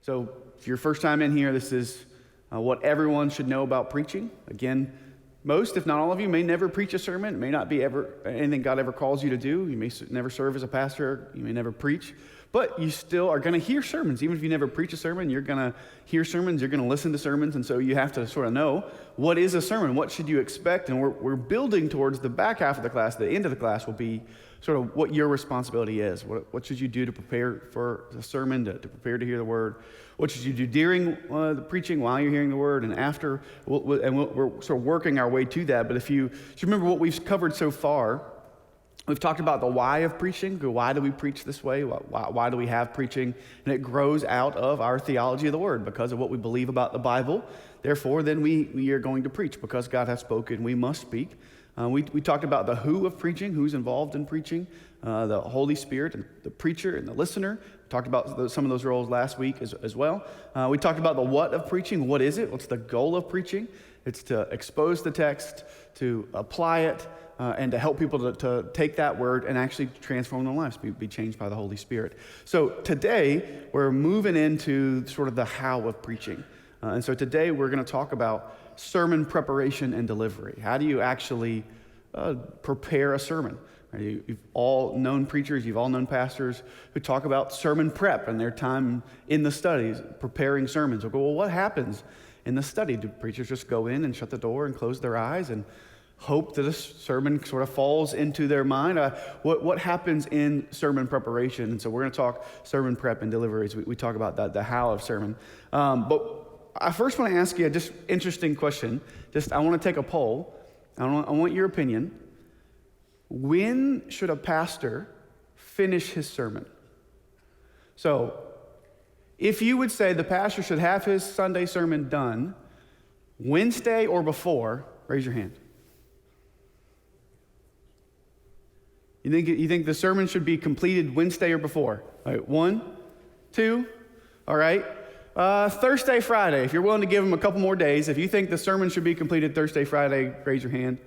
So if you're first time in here, this is what everyone should know about preaching. Again, most, if not all of you, may never preach a sermon. It may not be ever anything God ever calls you to do. You may never serve as a pastor. You may never preach. But you still are going to hear sermons. Even if you never preach a sermon, you're going to hear sermons. You're going to listen to sermons. And so you have to sort of know, what is a sermon? What should you expect? And we're building towards the back half of the class. The end of the class will be sort of what your responsibility is. What should you do to prepare for the sermon, to prepare to hear the word? What should you do during the preaching, while you're hearing the word, and after? We're sort of working our way to that. But if you remember what we've covered so far, we've talked about the why of preaching. Why do we preach this way? Why do we have preaching? And it grows out of our theology of the word, because of what we believe about the Bible. Therefore, then we are going to preach, because God has spoken, we must speak. We talked about the who of preaching, who's involved in preaching, the Holy Spirit, and the preacher and the listener. We talked about some of those roles last week as well. We talked about the what of preaching. What is it? What's the goal of preaching? It's to expose the text, to apply it, and to help people to take that word and actually transform their lives, be changed by the Holy Spirit. So today, we're moving into sort of the how of preaching. And so today, we're going to talk about sermon preparation and delivery. How do you actually prepare a sermon? You've all known preachers, you've all known pastors who talk about sermon prep and their time in the studies, preparing sermons. We'll go, well, what happens in the study? Do preachers just go in and shut the door and close their eyes and hope that a sermon sort of falls into their mind? What happens in sermon preparation? And so we're going to talk sermon prep and delivery as we talk about that, the how of sermon. But I first want to ask you a just interesting question. I want to take a poll. I want your opinion. When should a pastor finish his sermon? So, if you would say the pastor should have his Sunday sermon done Wednesday or before, raise your hand. You think the sermon should be completed Wednesday or before? All right, 1, 2, all right. Thursday, Friday, if you're willing to give them a couple more days, if you think the sermon should be completed Thursday, Friday, raise your hand.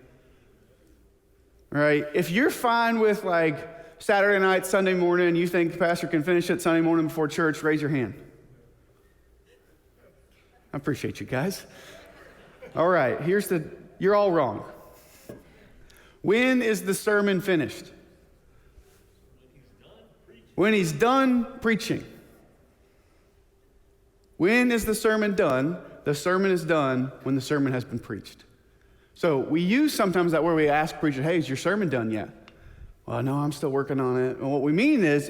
All right, if you're fine with like Saturday night, Sunday morning, you think the pastor can finish it Sunday morning before church, raise your hand. I appreciate you guys. All right, you're all wrong. When is the sermon finished? When he's done preaching. When is the sermon done? The sermon is done when the sermon has been preached. So we use sometimes that where we ask preachers, hey, is your sermon done yet? Well, no, I'm still working on it. And what we mean is,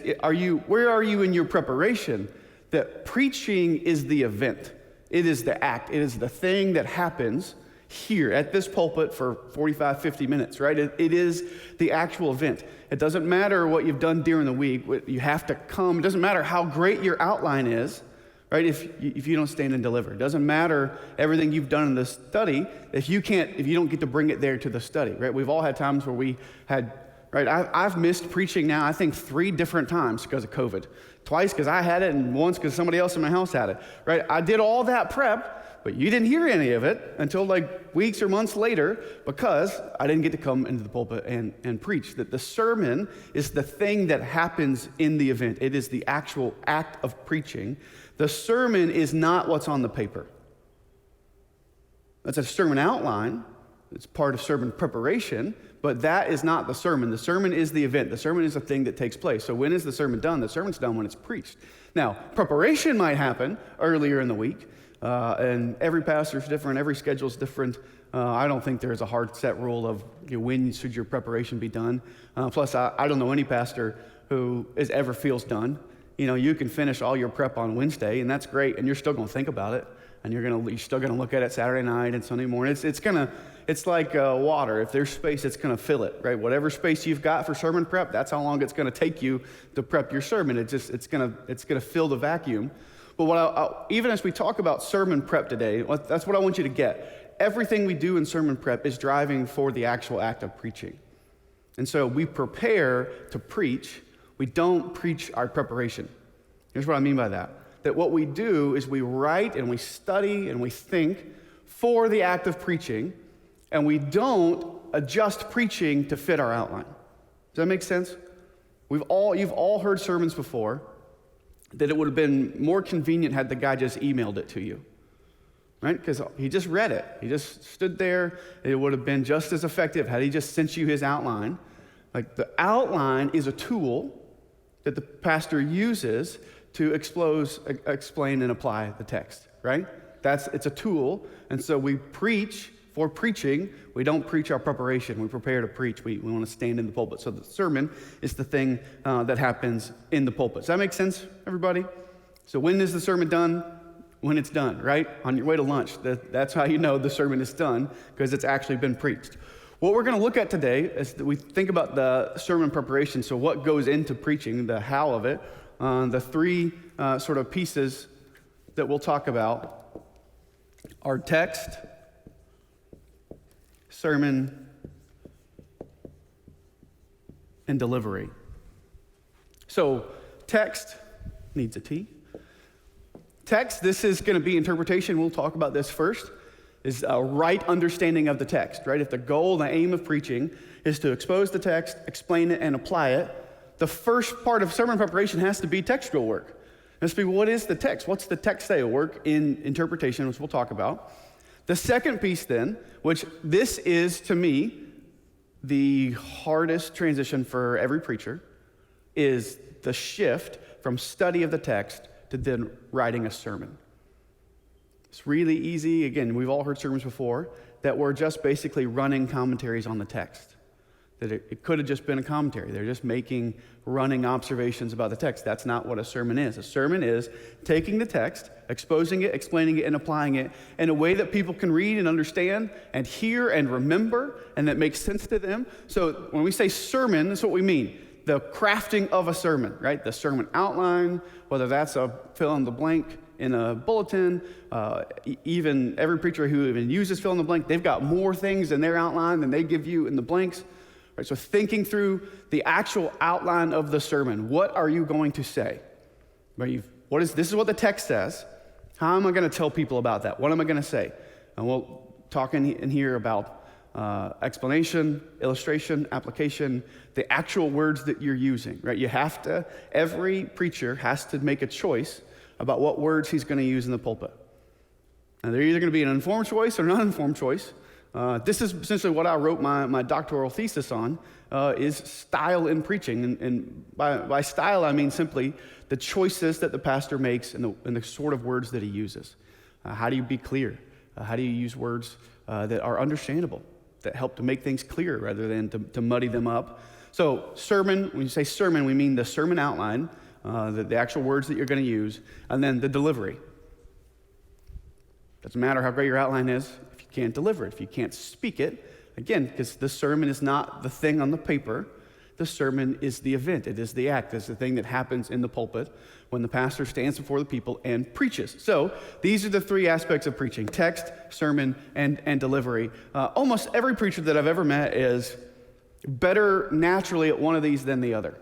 where are you in your preparation? That preaching is the event. It is the act. It is the thing that happens here at this pulpit for 45, 50 minutes, right? It is the actual event. It doesn't matter what you've done during the week. You have to come. It doesn't matter how great your outline is, right? If you don't stand and deliver. It doesn't matter everything you've done in the study if you don't get to bring it there to the study, right? We've all had times where we had, right? I've missed preaching now, I think 3 different times because of COVID. Twice because I had it, and once because somebody else in my house had it, right? I did all that prep, but you didn't hear any of it until like weeks or months later because I didn't get to come into the pulpit and preach. That the sermon is the thing that happens in the event. It is the actual act of preaching. The sermon is not what's on the paper. That's a sermon outline. It's part of sermon preparation, but that is not the sermon. The sermon is the event. The sermon is the thing that takes place. So when is the sermon done? The sermon's done when it's preached. Now, preparation might happen earlier in the week, and every pastor's different, every schedule's different. I don't think there's a hard set rule of when should your preparation be done. Plus, I don't know any pastor who ever feels done. You can finish all your prep on Wednesday, and that's great, and you're still going to think about it, and you're still going to look at it Saturday night and Sunday morning. It's like water. If there's space, it's going to fill it, right? Whatever space you've got for sermon prep, that's how long it's going to take you to prep your sermon. It's going to fill the vacuum. But even as we talk about sermon prep today, that's what I want you to get. Everything we do in sermon prep is driving for the actual act of preaching. And so we prepare to preach. We don't preach our preparation. Here's what I mean by that. That what we do is we write and we study and we think for the act of preaching, and we don't adjust preaching to fit our outline. Does that make sense? You've all heard sermons before, that it would have been more convenient had the guy just emailed it to you, right? Because he just read it. He just stood there. It would have been just as effective had he just sent you his outline. Like, the outline is a tool that the pastor uses to explain, and apply the text, right? It's a tool. And so we preach for preaching. We don't preach our preparation. We prepare to preach. We want to stand in the pulpit. So the sermon is the thing that happens in the pulpit. Does that make sense, everybody? So when is the sermon done? When it's done, right? On your way to lunch. That's how you know the sermon is done, because it's actually been preached. What we're going to look at today is that we think about the sermon preparation. So what goes into preaching, the how of it, the three sort of pieces that we'll talk about are text, sermon, and delivery. So text needs a T. Text, this is going to be interpretation. We'll talk about this first, is a right understanding of the text, right? If the goal, the aim of preaching is to expose the text, explain it, and apply it, the first part of sermon preparation has to be textual work. It has to be, what is the text? What's the text say? Work in interpretation, which we'll talk about. The second piece then, which this is, to me, the hardest transition for every preacher, is the shift from study of the text to then writing a sermon. It's really easy. Again, we've all heard sermons before that we're just basically running commentaries on the text. That it could have just been a commentary. They're just making running observations about the text. That's not what a sermon is. A sermon is taking the text, exposing it, explaining it, and applying it in a way that people can read and understand and hear and remember, and that makes sense to them. So when we say sermon, that's what we mean. The crafting of a sermon, right? The sermon outline, whether that's a fill in the blank in a bulletin, even every preacher who even uses fill in the blank, they've got more things in their outline than they give you in the blanks. Right, so thinking through the actual outline of the sermon. What are you going to say? Right, this is what the text says. How am I going to tell people about that? What am I going to say? And we'll talk in here about explanation, illustration, application, the actual words that you're using. Right? Every preacher has to make a choice about what words he's going to use in the pulpit. And they're either going to be an informed choice or an uninformed choice. This is essentially what I wrote my doctoral thesis on, is style in preaching. And by style, I mean simply the choices that the pastor makes and the sort of words that he uses. How do you be clear? How do you use words that are understandable, that help to make things clear rather than to muddy them up? So sermon, when you say sermon, we mean the sermon outline, the actual words that you're going to use, and then the delivery. Doesn't matter how great your outline is if you can't deliver it, if you can't speak it. Again, because the sermon is not the thing on the paper. The sermon is the event. It is the act. It's the thing that happens in the pulpit when the pastor stands before the people and preaches. So these are the three aspects of preaching: text, sermon, and delivery. Almost every preacher that I've ever met is better naturally at one of these than the other.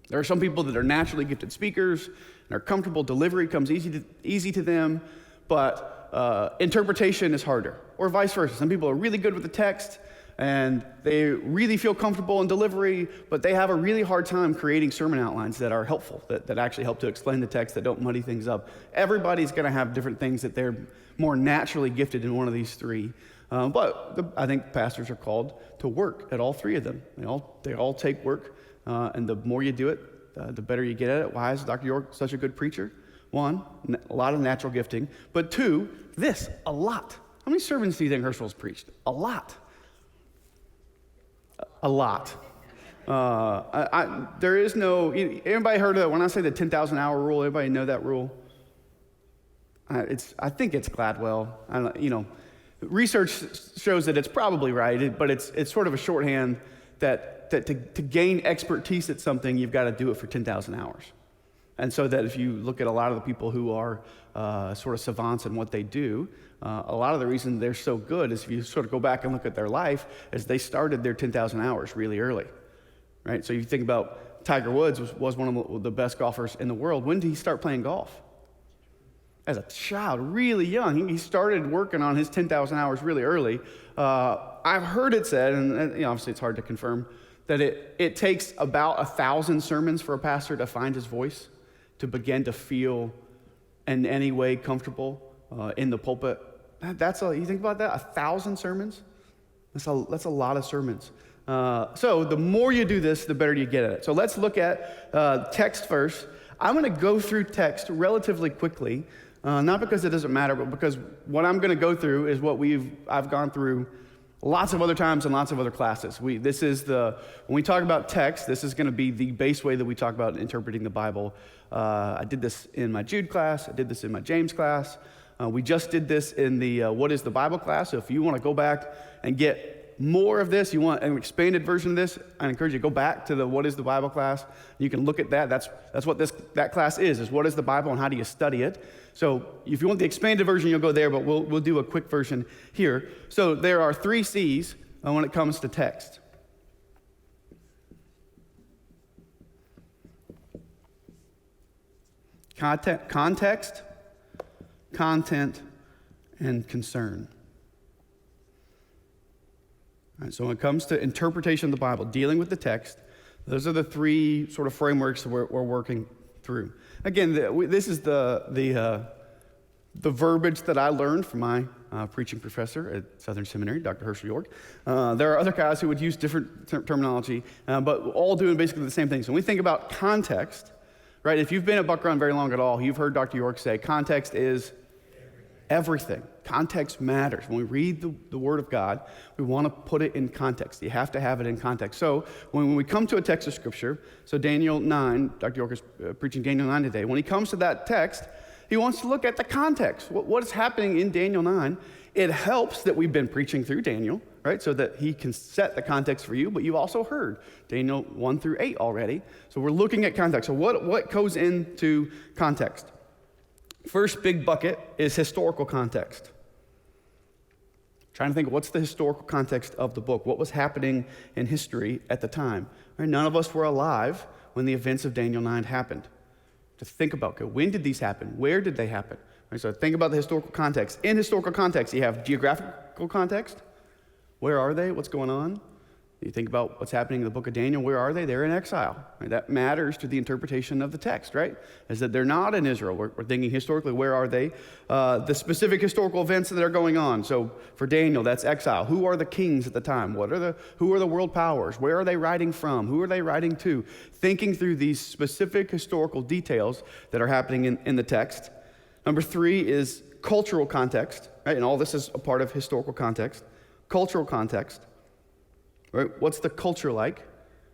There are some people that are naturally gifted speakers and are comfortable. Delivery comes easy to them. But interpretation is harder, or vice versa. Some people are really good with the text, and they really feel comfortable in delivery, but they have a really hard time creating sermon outlines that are helpful, that actually help to explain the text, that don't muddy things up. Everybody's going to have different things that they're more naturally gifted in one of these three. But I think pastors are called to work at all three of them. They all take work, and the more you do it, the better you get at it. Why is Dr. York such a good preacher? One, a lot of natural gifting. But two, a lot. How many sermons do you think Herschel's preached? A lot. A lot. There is no, anybody heard of that? When I say the 10,000 hour rule, anybody know that rule? I think it's Gladwell. Research shows that it's probably right, but it's sort of a shorthand that to gain expertise at something, you've got to do it for 10,000 hours. And so that if you look at a lot of the people who are sort of savants in what they do, a lot of the reason they're so good is if you sort of go back and look at their life, is they started their 10,000 hours really early, right? So you think about Tiger Woods was one of the best golfers in the world. When did he start playing golf? As a child, really young. He started working on his 10,000 hours really early. I've heard it said, and obviously it's hard to confirm, that it takes about 1,000 sermons for a pastor to find his voice, to begin to feel in any way comfortable in the pulpit. You think about that, 1,000 sermons? That's a lot of sermons. So the more you do this, the better you get at it. So let's look at text first. I'm going to go through text relatively quickly, not because it doesn't matter, but because what I'm going to go through is what I've gone through lots of other times in lots of other classes. When we talk about text, this is going to be the base way that we talk about interpreting the Bible. I did this in my Jude class. I did this in my James class. We just did this in the What is the Bible class. So if you want to go back and get more of this, you want an expanded version of this, I encourage you to go back to the What is the Bible class. You can look at that. That's what that class is what is the Bible and how do you study it. So if you want the expanded version, you'll go there, but we'll do a quick version here. So there are 3 C's when it comes to text. Context, content, and concern. All right, so when it comes to interpretation of the Bible, dealing with the text, those are the 3 sort of frameworks that we're working through. Again, this is the verbiage that I learned from my preaching professor at Southern Seminary, Dr. Herschel York. There are other guys who would use different terminology, but all doing basically the same thing. So when we think about context, right, if you've been at Buck Run very long at all, you've heard Dr. York say context is everything. Context matters. When we read the Word of God, we want to put it in context. You have to have it in context. So when we come to a text of Scripture, so Daniel 9, Dr. York is preaching Daniel 9 today. When he comes to that text, he wants to look at the context. What is happening in Daniel 9? It helps that we've been preaching through Daniel, right, so that he can set the context for you, but you've also heard Daniel 1 through 8 already. So we're looking at context. So what goes into context? First big bucket is historical context. Trying to think of what's the historical context of the book. What was happening in history at the time? Right? None of us were alive when the events of Daniel 9 happened. To think about, okay, when did these happen? Where did they happen? Right, so think about the historical context. In historical context, you have geographical context. Where are they? What's going on? You think about what's happening in the book of Daniel. Where are they? They're in exile. Right? That matters to the interpretation of the text, right? Is that they're not in Israel. We're thinking historically, where are they? The specific historical events that are going on. So for Daniel, that's exile. Who are the kings at the time? Who are the world powers? Where are they writing from? Who are they writing to? Thinking through these specific historical details that are happening in the text. Number 3 is cultural context, right? And all this is a part of historical context. Cultural context. Right? What's the culture like?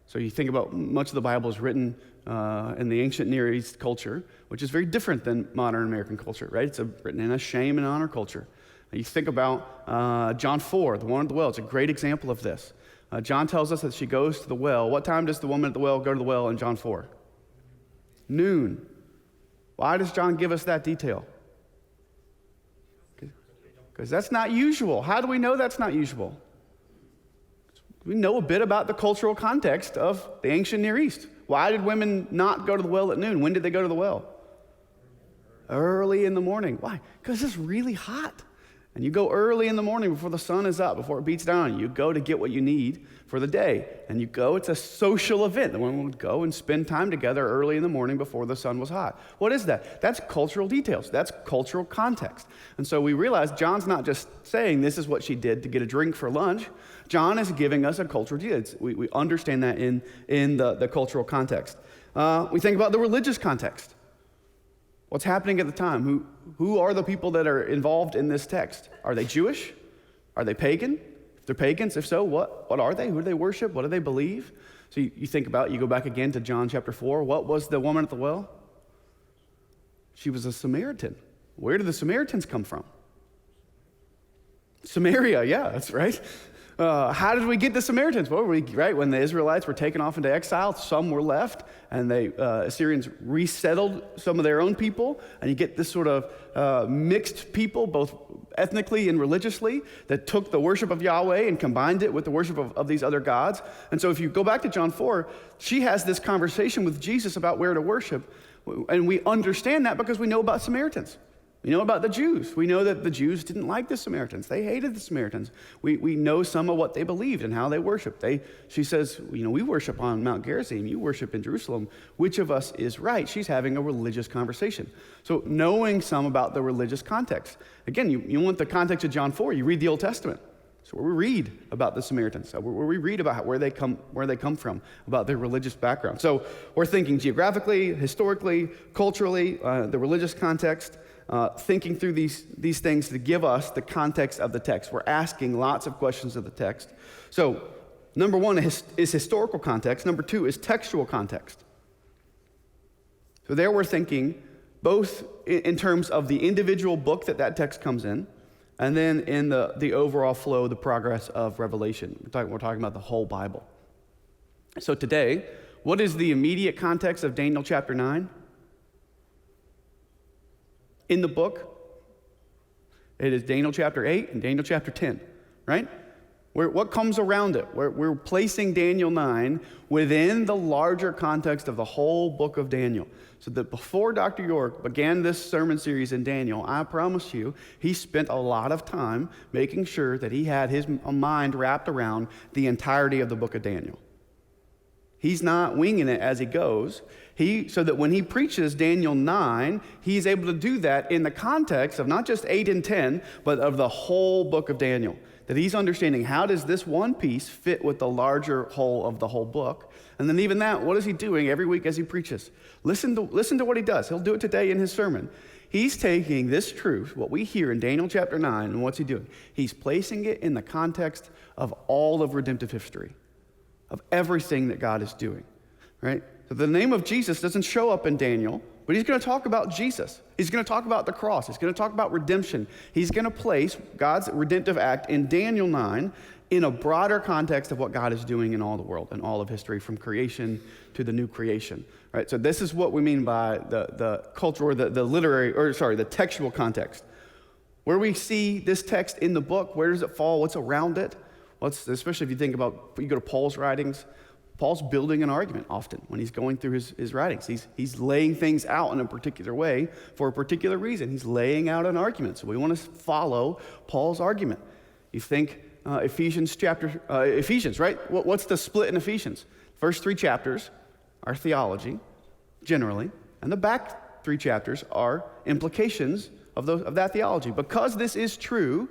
So you think about much of the Bible is written in the ancient Near East culture, which is very different than modern American culture, right? It's written in a shame and honor culture. You think about John 4, the woman at the well. It's a great example of this. John tells us that she goes to the well. What time does the woman at the well go to the well in John 4? Noon. Why does John give us that detail? Because that's not usual. How do we know that's not usual? We know a bit about the cultural context of the ancient Near East. Why did women not go to the well at noon? When did they go to the well? Early in the morning. Why? Because it's really hot. And you go early in the morning before the sun is up, before it beats down. You go to get what you need for the day. And you go, it's a social event. The women would go and spend time together early in the morning before the sun was hot. What is that? That's cultural details. That's cultural context. And so we realize John's not just saying this is what she did to get a drink for lunch. John is giving us a cultural detail. We understand that in the cultural context. We think about the religious context. What's happening at the time? Who are the people that are involved in this text? Are they Jewish? Are they pagan? If they're pagans, if so, what are they? Who do they worship? What do they believe? So you think about, you go back again to John chapter 4. What was the woman at the well? She was a Samaritan. Where did the Samaritans come from? Samaria, yeah, that's right. How did we get the Samaritans? Well, right, when the Israelites were taken off into exile, some were left, and the Assyrians resettled some of their own people, and you get this sort of mixed people, both ethnically and religiously, that took the worship of Yahweh and combined it with the worship of these other gods. And so if you go back to John 4, she has this conversation with Jesus about where to worship, and we understand that because we know about Samaritans. We know about the Jews. We know that the Jews didn't like the Samaritans. They hated the Samaritans. We know some of what they believed and how they worshiped. She says, we worship on Mount Gerizim. You worship in Jerusalem. Which of us is right? She's having a religious conversation. So knowing some about the religious context. Again, you want the context of John 4. You read the Old Testament. So where we read about the Samaritans, where we read about where they come from, about their religious background. So we're thinking geographically, historically, culturally, the religious context, thinking through these things to give us the context of the text. We're asking lots of questions of the text. So number one is historical context. Number two is textual context. So there we're thinking both in terms of the individual book that text comes in, and then in the overall flow, the progress of Revelation. We're talking about the whole Bible. So today, what is the immediate context of Daniel chapter 9? In the book, it is Daniel chapter 8 and Daniel chapter 10, right? What comes around it? We're placing Daniel 9 within the larger context of the whole book of Daniel. So that before Dr. York began this sermon series in Daniel, I promise you, he spent a lot of time making sure that he had his mind wrapped around the entirety of the book of Daniel. He's not winging it as he goes. So that when he preaches Daniel 9, he's able to do that in the context of not just 8 and 10, but of the whole book of Daniel. That he's understanding, how does this one piece fit with the larger whole of the whole book? And then even that, what is he doing every week as he preaches? Listen to what he does. He'll do it today in his sermon. He's taking this truth, what we hear in Daniel chapter 9, and what's he doing? He's placing it in the context of all of redemptive history, of everything that God is doing, right? So the name of Jesus doesn't show up in Daniel, but he's going to talk about Jesus. He's going to talk about the cross. He's going to talk about redemption. He's going to place God's redemptive act in Daniel 9 in a broader context of what God is doing in all the world and all of history, from creation to the new creation, right? So this is what we mean by the cultural, the textual context. Where we see this text in the book, where does it fall? What's around it? Especially if you think about, you go to Paul's writings, Paul's building an argument often when he's going through his writings. He's laying things out in a particular way for a particular reason. He's laying out an argument. So we want to follow Paul's argument. You think Ephesians, right? What's the split in Ephesians? First 3 chapters are theology, generally, and the back 3 chapters are implications of that theology. Because this is true,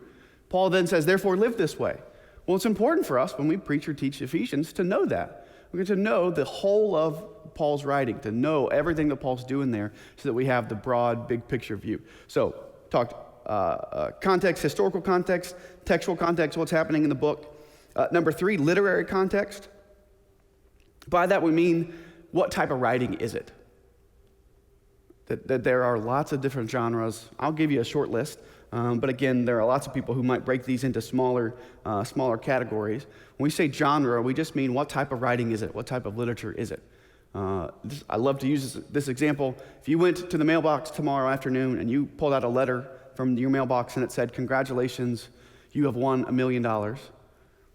Paul then says, therefore live this way. Well, it's important for us when we preach or teach Ephesians to know that. We're going to know the whole of Paul's writing, to know everything that Paul's doing there so that we have the broad, big picture view. So, talked context, historical context, textual context, what's happening in the book. Number 3, literary context. By that we mean, what type of writing is it? That there are lots of different genres. I'll give you a short list. But again, there are lots of people who might break these into smaller categories. When we say genre, we just mean, what type of writing is it? What type of literature is it? I love to use this example. If you went to the mailbox tomorrow afternoon and you pulled out a letter from your mailbox and it said, congratulations, you have won $1 million,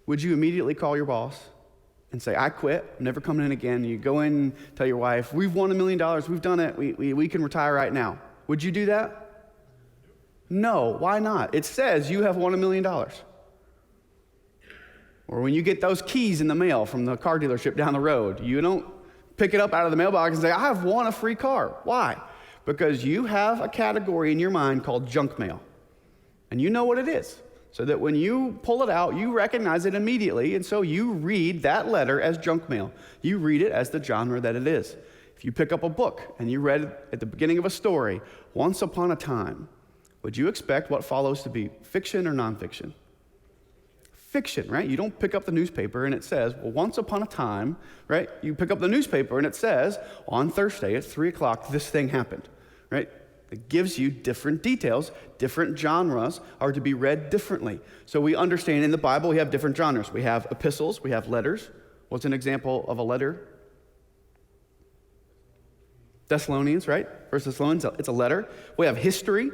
would you immediately call your boss and say, I quit, I'm never coming in again? You go in and tell your wife, we've won $1 million, we've done it, we can retire right now. Would you do that? No, why not? It says you have won $1 million. Or when you get those keys in the mail from the car dealership down the road, you don't pick it up out of the mailbox and say, I have won a free car. Why? Because you have a category in your mind called junk mail. And you know what it is. So that when you pull it out, you recognize it immediately, and so you read that letter as junk mail. You read it as the genre that it is. If you pick up a book and you read it at the beginning of a story, once upon a time, would you expect what follows to be fiction or nonfiction? Fiction, right? You don't pick up the newspaper and it says, well, once upon a time, right? You pick up the newspaper and it says, on Thursday at 3 o'clock, this thing happened, right? It gives you different details. Different genres are to be read differently. So we understand in the Bible we have different genres. We have epistles, we have letters. What's an example of a letter? Thessalonians, right? First Thessalonians, it's a letter. We have history.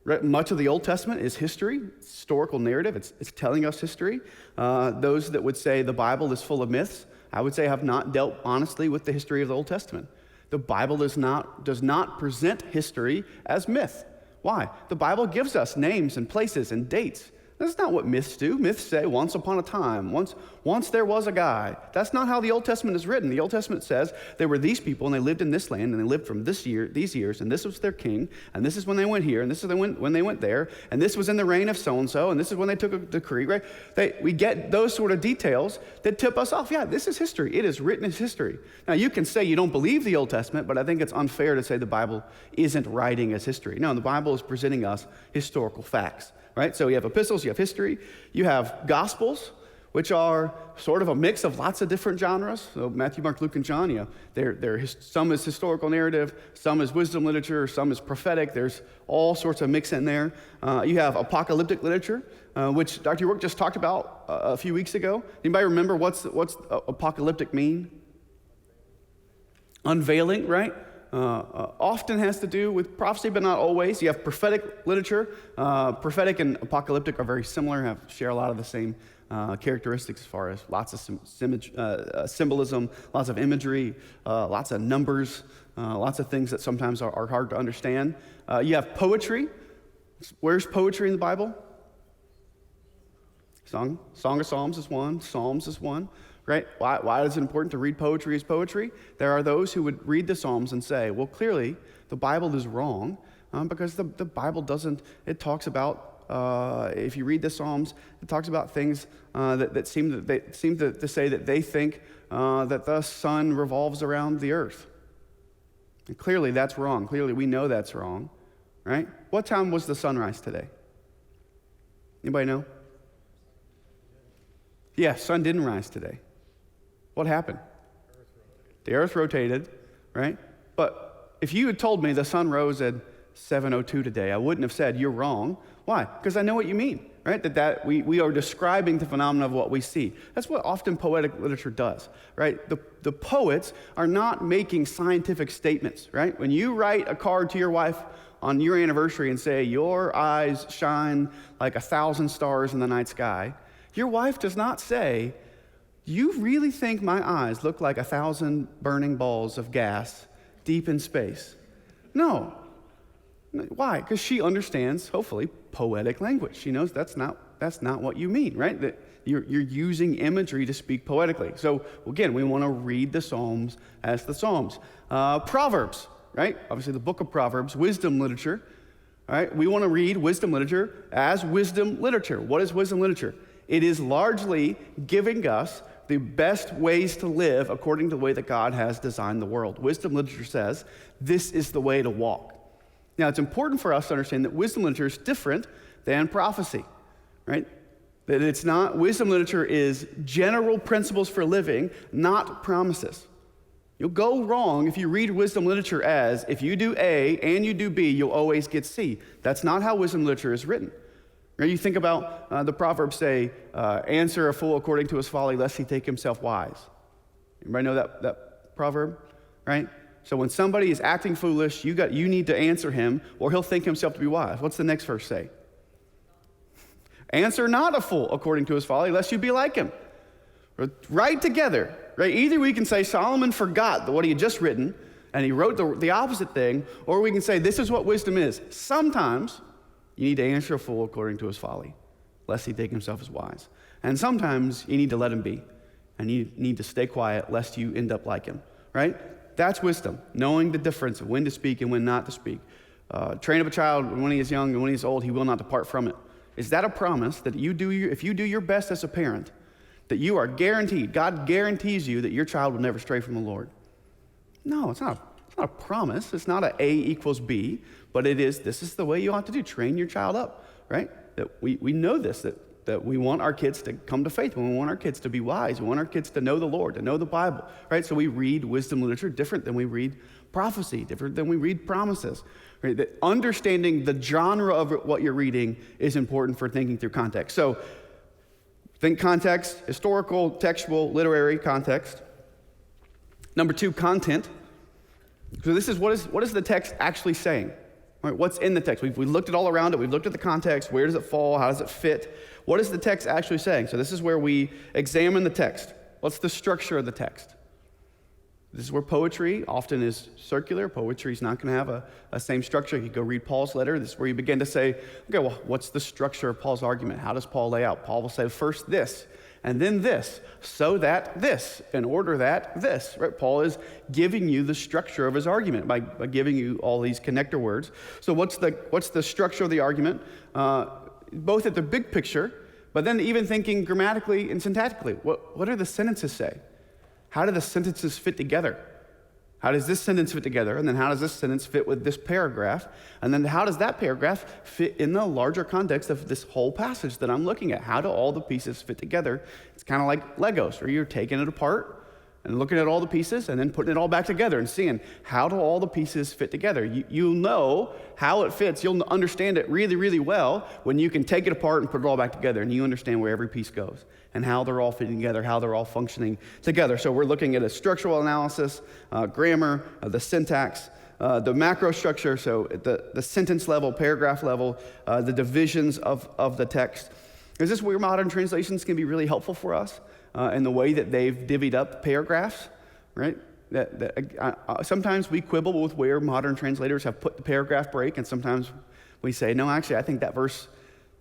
Right? Much of the Old Testament is history, historical narrative. It's telling us history. Those that would say the Bible is full of myths, I would say have not dealt honestly with the history of the Old Testament. The Bible does not present history as myth. Why? The Bible gives us names and places and dates. That's not what myths do. Myths say, once upon a time, once there was a guy. That's not how the Old Testament is written. The Old Testament says there were these people, and they lived in this land, and they lived from these years, and this was their king, and this is when they went here, and this is when they went there, and this was in the reign of so-and-so, and this is when they took a decree, right? We get those sort of details that tip us off. Yeah, this is history. It is written as history. Now, you can say you don't believe the Old Testament, but I think it's unfair to say the Bible isn't writing as history. No, the Bible is presenting us historical facts. Right? So you have epistles, you have history, you have gospels, which are sort of a mix of lots of different genres. So Matthew, Mark, Luke, and John, some is historical narrative, some is wisdom literature, some is prophetic. There's all sorts of mix in there. You have apocalyptic literature, which Dr. York just talked about a few weeks ago. Anybody remember what's apocalyptic mean? Unveiling, right? Often has to do with prophecy, but not always. You have prophetic literature. Prophetic and apocalyptic are very similar, share a lot of the same characteristics as far as lots of symbolism, lots of imagery, lots of numbers, lots of things that sometimes are hard to understand. You have poetry. Where's poetry in the Bible? Song of Psalms is one. Psalms is one. Right? Why is it important to read poetry as poetry? There are those who would read the Psalms and say, well, clearly the Bible is wrong because the Bible doesn't, it talks about, if you read the Psalms, it talks about things that seem to say that they think that the sun revolves around the earth. And clearly that's wrong. Clearly we know that's wrong. Right? What time was the sunrise today? Anybody know? Yeah, sun didn't rise today. What happened? The earth rotated, right? But if you had told me the sun rose at 7:02 today, I wouldn't have said you're wrong. Why? Because I know what you mean, right? That we are describing the phenomena of what we see. That's what often poetic literature does, right? The poets are not making scientific statements, right? When you write a card to your wife on your anniversary and say, your eyes shine like 1,000 stars in the night sky, your wife does not say, you really think my eyes look like 1,000 burning balls of gas deep in space? No. Why? Because she understands, hopefully, poetic language. She knows that's not what you mean, right? That you're using imagery to speak poetically. So again, we want to read the Psalms as the Psalms. Proverbs, right? Obviously, the book of Proverbs, wisdom literature. All right, we want to read wisdom literature as wisdom literature. What is wisdom literature? It is largely giving us the best ways to live according to the way that God has designed the world. Wisdom literature says this is the way to walk. Now, it's important for us to understand that wisdom literature is different than prophecy, right? That it's not, wisdom literature is general principles for living, not promises. You'll go wrong if you read wisdom literature as, if you do A and you do B, you'll always get C. That's not how wisdom literature is written. Right? You think about the Proverbs say, answer a fool according to his folly, lest he take himself wise. Anybody know that proverb? Right? So when somebody is acting foolish, you need to answer him, or he'll think himself to be wise. What's the next verse say? Answer not a fool according to his folly, lest you be like him. Right together. Right? Either we can say Solomon forgot what he had just written, and he wrote the opposite thing, or we can say this is what wisdom is. Sometimes you need to answer a fool according to his folly, lest he think himself as wise. And sometimes you need to let him be, and you need to stay quiet, lest you end up like him, right? That's wisdom, knowing the difference of when to speak and when not to speak. Train up a child when he is young, and when he is old, he will not depart from it. Is that a promise that if you do your best as a parent, that you are guaranteed, God guarantees you that your child will never stray from the Lord? No, it's not a promise. It's not A equals B, but this is the way you ought to do. Train your child up, right? That we know this, that we want our kids to come to faith. We want our kids to be wise. We want our kids to know the Lord, to know the Bible, right? So we read wisdom literature different than we read prophecy, different than we read promises, right? That understanding the genre of what you're reading is important for thinking through context. So think context, historical, textual, literary context. Number 2, content. So this is what is the text actually saying? Right, what's in the text? We've looked at all around it. We've looked at the context. Where does it fall? How does it fit? What is the text actually saying? So this is where we examine the text. What's the structure of the text? This is where poetry often is circular. Poetry is not going to have a same structure. You go read Paul's letter. This is where you begin to say, okay, well, what's the structure of Paul's argument? How does Paul lay out? Paul will say first this, and then this, so that this, in order that this. Right? Paul is giving you the structure of his argument by giving you all these connector words. So what's the structure of the argument? Both at the big picture, but then even thinking grammatically and syntactically. What do the sentences say? How do the sentences fit together? How does this sentence fit together? And then how does this sentence fit with this paragraph? And then how does that paragraph fit in the larger context of this whole passage that I'm looking at? How do all the pieces fit together? It's kind of like Legos, where you're taking it apart and looking at all the pieces and then putting it all back together and seeing how do all the pieces fit together. You'll know how it fits. You'll understand it really, really well when you can take it apart and put it all back together and you understand where every piece goes and how they're all fitting together, how they're all functioning together. So we're looking at a structural analysis, grammar, the syntax, the macro structure, so at the sentence level, paragraph level, the divisions of the text. Is this where modern translations can be really helpful for us? In the way that they've divvied up paragraphs, right? Sometimes we quibble with where modern translators have put the paragraph break, and sometimes we say, no, actually, I think that verse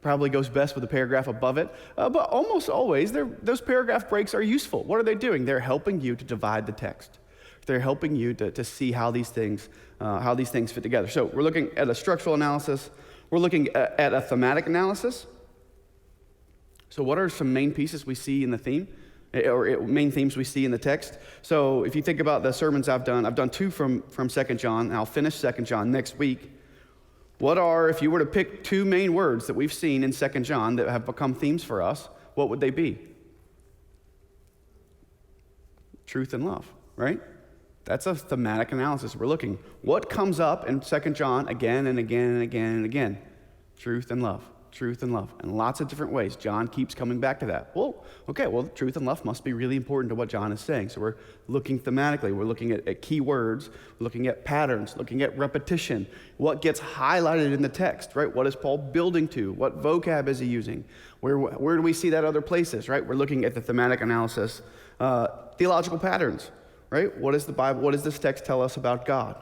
probably goes best with the paragraph above it. But almost always, those paragraph breaks are useful. What are they doing? They're helping you to divide the text. They're helping you to see how these things fit together. So we're looking at a structural analysis. We're looking at a thematic analysis. So what are some main pieces we see in the theme? Or main themes we see in the text. So if you think about the sermons I've done 2 from 2 John, and I'll finish 2 John next week. What are, if you were to pick 2 main words that we've seen in 2 John that have become themes for us, what would they be? Truth and love, right? That's a thematic analysis. We're looking, what comes up in 2 John again and again and again and again? Truth and love. Truth and love, in lots of different ways. John keeps coming back to that. Well, truth and love must be really important to what John is saying. So we're looking thematically. We're looking at key words, looking at patterns, looking at repetition. What gets highlighted in the text, right? What is Paul building to? What vocab is he using? Where do we see that other places, right? We're looking at the thematic analysis. Theological patterns, right? What does the Bible, what does this text tell us about God?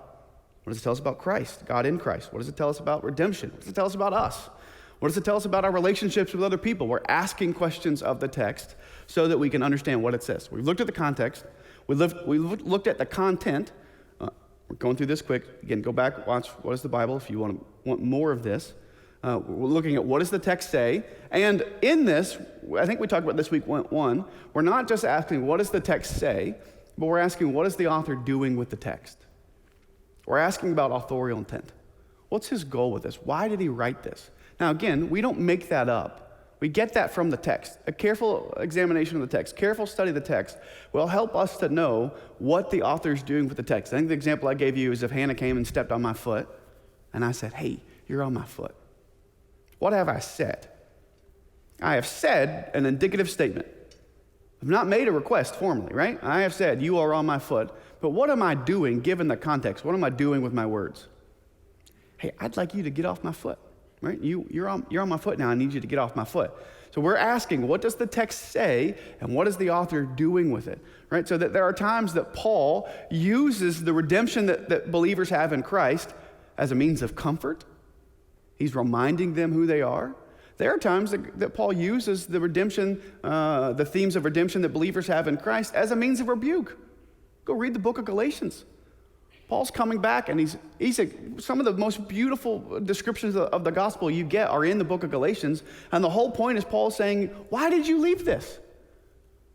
What does it tell us about Christ, God in Christ? What does it tell us about redemption? What does it tell us about us? What does it tell us about our relationships with other people? We're asking questions of the text so that we can understand what it says. We've looked at the context. We looked at the content. We're going through this quick. Again, go back, watch What is the Bible if you want more of this. We're looking at what does the text say. And in this, I think we talked about this week 1, we're not just asking what does the text say, but we're asking what is the author doing with the text. We're asking about authorial intent. What's his goal with this? Why did he write this? Now, again, we don't make that up. We get that from the text. A careful examination of the text, careful study of the text will help us to know what the author's doing with the text. I think the example I gave you is if Hannah came and stepped on my foot, and I said, hey, you're on my foot. What have I said? I have said an indicative statement. I've not made a request formally, right? I have said, you are on my foot. But what am I doing given the context? What am I doing with my words? Hey, I'd like you to get off my foot. Right? You're on my foot now. I need you to get off my foot. So we're asking, what does the text say, and what is the author doing with it? Right? So that there are times that Paul uses the redemption that believers have in Christ as a means of comfort. He's reminding them who they are. There are times that Paul uses the redemption, the themes of redemption that believers have in Christ as a means of rebuke. Go read the book of Galatians. Paul's coming back, and he's some of the most beautiful descriptions of the gospel you get are in the book of Galatians. And the whole point is Paul saying, why did you leave this?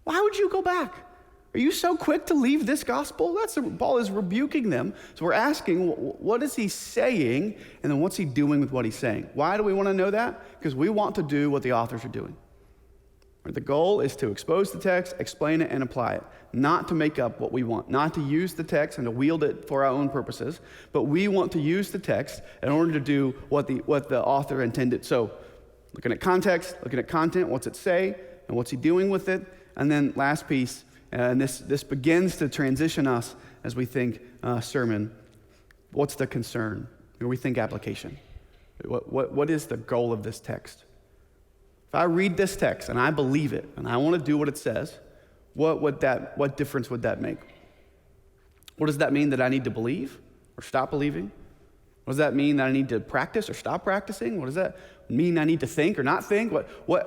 Why would you go back? Are you so quick to leave this gospel? Paul is rebuking them. So we're asking, what is he saying? And then what's he doing with what he's saying? Why do we want to know that? Because we want to do what the authors are doing. The goal is to expose the text, explain it, and apply it. Not to make up what we want. Not to use the text and to wield it for our own purposes. But we want to use the text in order to do what the author intended. So looking at context, looking at content, what's it say, and what's he doing with it. And then last piece, and this begins to transition us as we think sermon. What's the concern? Or we think application. What is the goal of this text? If I read this text and I believe it and I want to do what it says, what difference would that make? What does that mean that I need to believe or stop believing? What does that mean that I need to practice or stop practicing? What does that mean I need to think or not think?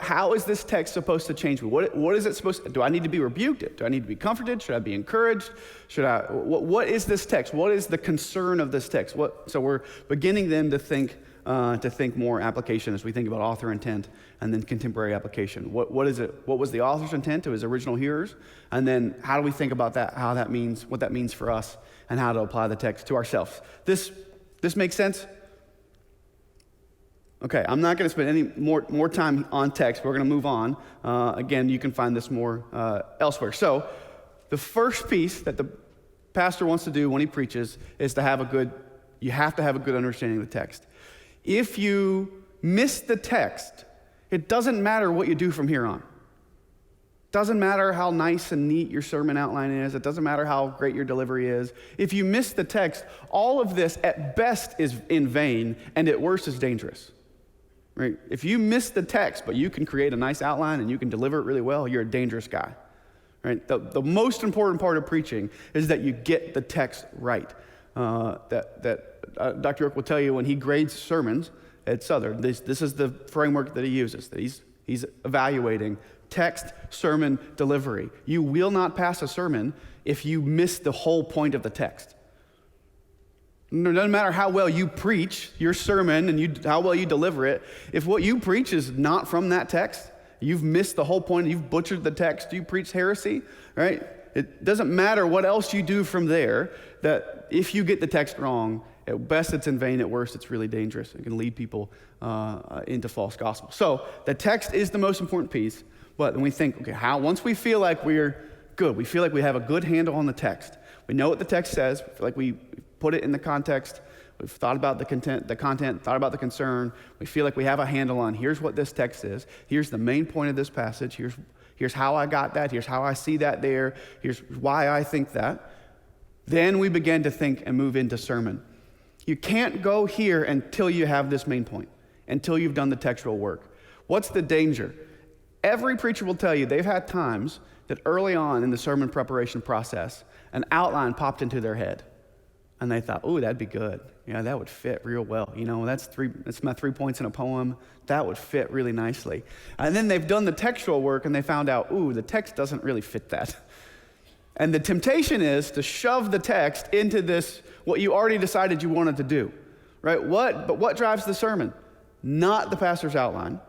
How is this text supposed to change me? What is it supposed to, do I need to be rebuked? Do I need to be comforted? Should I be encouraged? What is this text? What is the concern of this text? So we're beginning then to think more application as we think about author intent and then contemporary application. What is it? What was the author's intent to his original hearers? And then how do we think about that, what that means for us, and how to apply the text to ourselves? This makes sense? Okay, I'm not going to spend any more time on text. We're going to move on. Again, you can find this more elsewhere. So the first piece that the pastor wants to do when he preaches is you have to have a good understanding of the text. If you miss the text, it doesn't matter what you do from here on. Doesn't matter how nice and neat your sermon outline is. It doesn't matter how great your delivery is. If you miss the text, all of this at best is in vain, and at worst is dangerous. Right? If you miss the text, but you can create a nice outline and you can deliver it really well, you're a dangerous guy. Right? The most important part of preaching is that you get the text right. Dr. York will tell you when he grades sermons at Southern, this is the framework that he uses, that he's evaluating text, sermon, delivery. You will not pass a sermon if you miss the whole point of the text. It doesn't matter how well you preach your sermon and how well you deliver it. If what you preach is not from that text, you've missed the whole point, you've butchered the text, you preach heresy, right? It doesn't matter what else you do from there, that if you get the text wrong, at best it's in vain, at worst it's really dangerous. It can lead people into false gospel. So the text is the most important piece. But when we think, okay, once we feel like we're good, we feel like we have a good handle on the text, we know what the text says, we feel like we put it in the context, we've thought about the content, thought about the concern, we feel like we have a handle on, here's what this text is, here's the main point of this passage, here's how I got that, here's how I see that there, here's why I think that. Then we begin to think and move into sermon. You can't go here until you have this main point, until you've done the textual work. What's the danger? Every preacher will tell you they've had times that early on in the sermon preparation process, an outline popped into their head. And they thought, ooh, that'd be good. Yeah, that would fit real well. That's my 3 points in a poem. That would fit really nicely. And then they've done the textual work and they found out, ooh, the text doesn't really fit that. And the temptation is to shove the text into this, what you already decided you wanted to do, right? But what drives the sermon? Not the pastor's outline.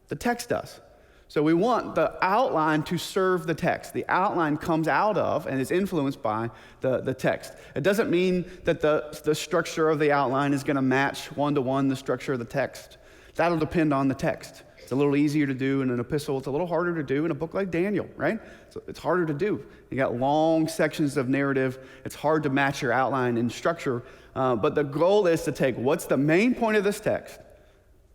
The text does. So we want the outline to serve the text. The outline comes out of and is influenced by the text. It doesn't mean that the structure of the outline is going to match one-to-one the structure of the text. That'll depend on the text. It's a little easier to do in an epistle. It's a little harder to do in a book like Daniel, right? So it's harder to do. You got long sections of narrative. It's hard to match your outline and structure. But the goal is to take what's the main point of this text.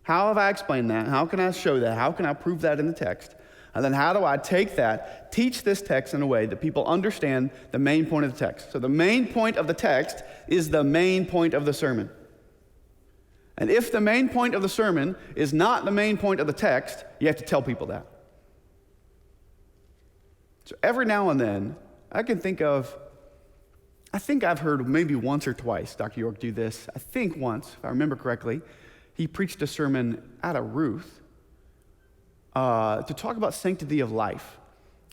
How have I explained that? How can I show that? How can I prove that in the text? And then how do I take that, teach this text in a way that people understand the main point of the text? So the main point of the text is the main point of the sermon. And if the main point of the sermon is not the main point of the text, you have to tell people that. So every now and then, I think I've heard maybe once or twice Dr. York do this. I think once, if I remember correctly, he preached a sermon out of Ruth to talk about sanctity of life.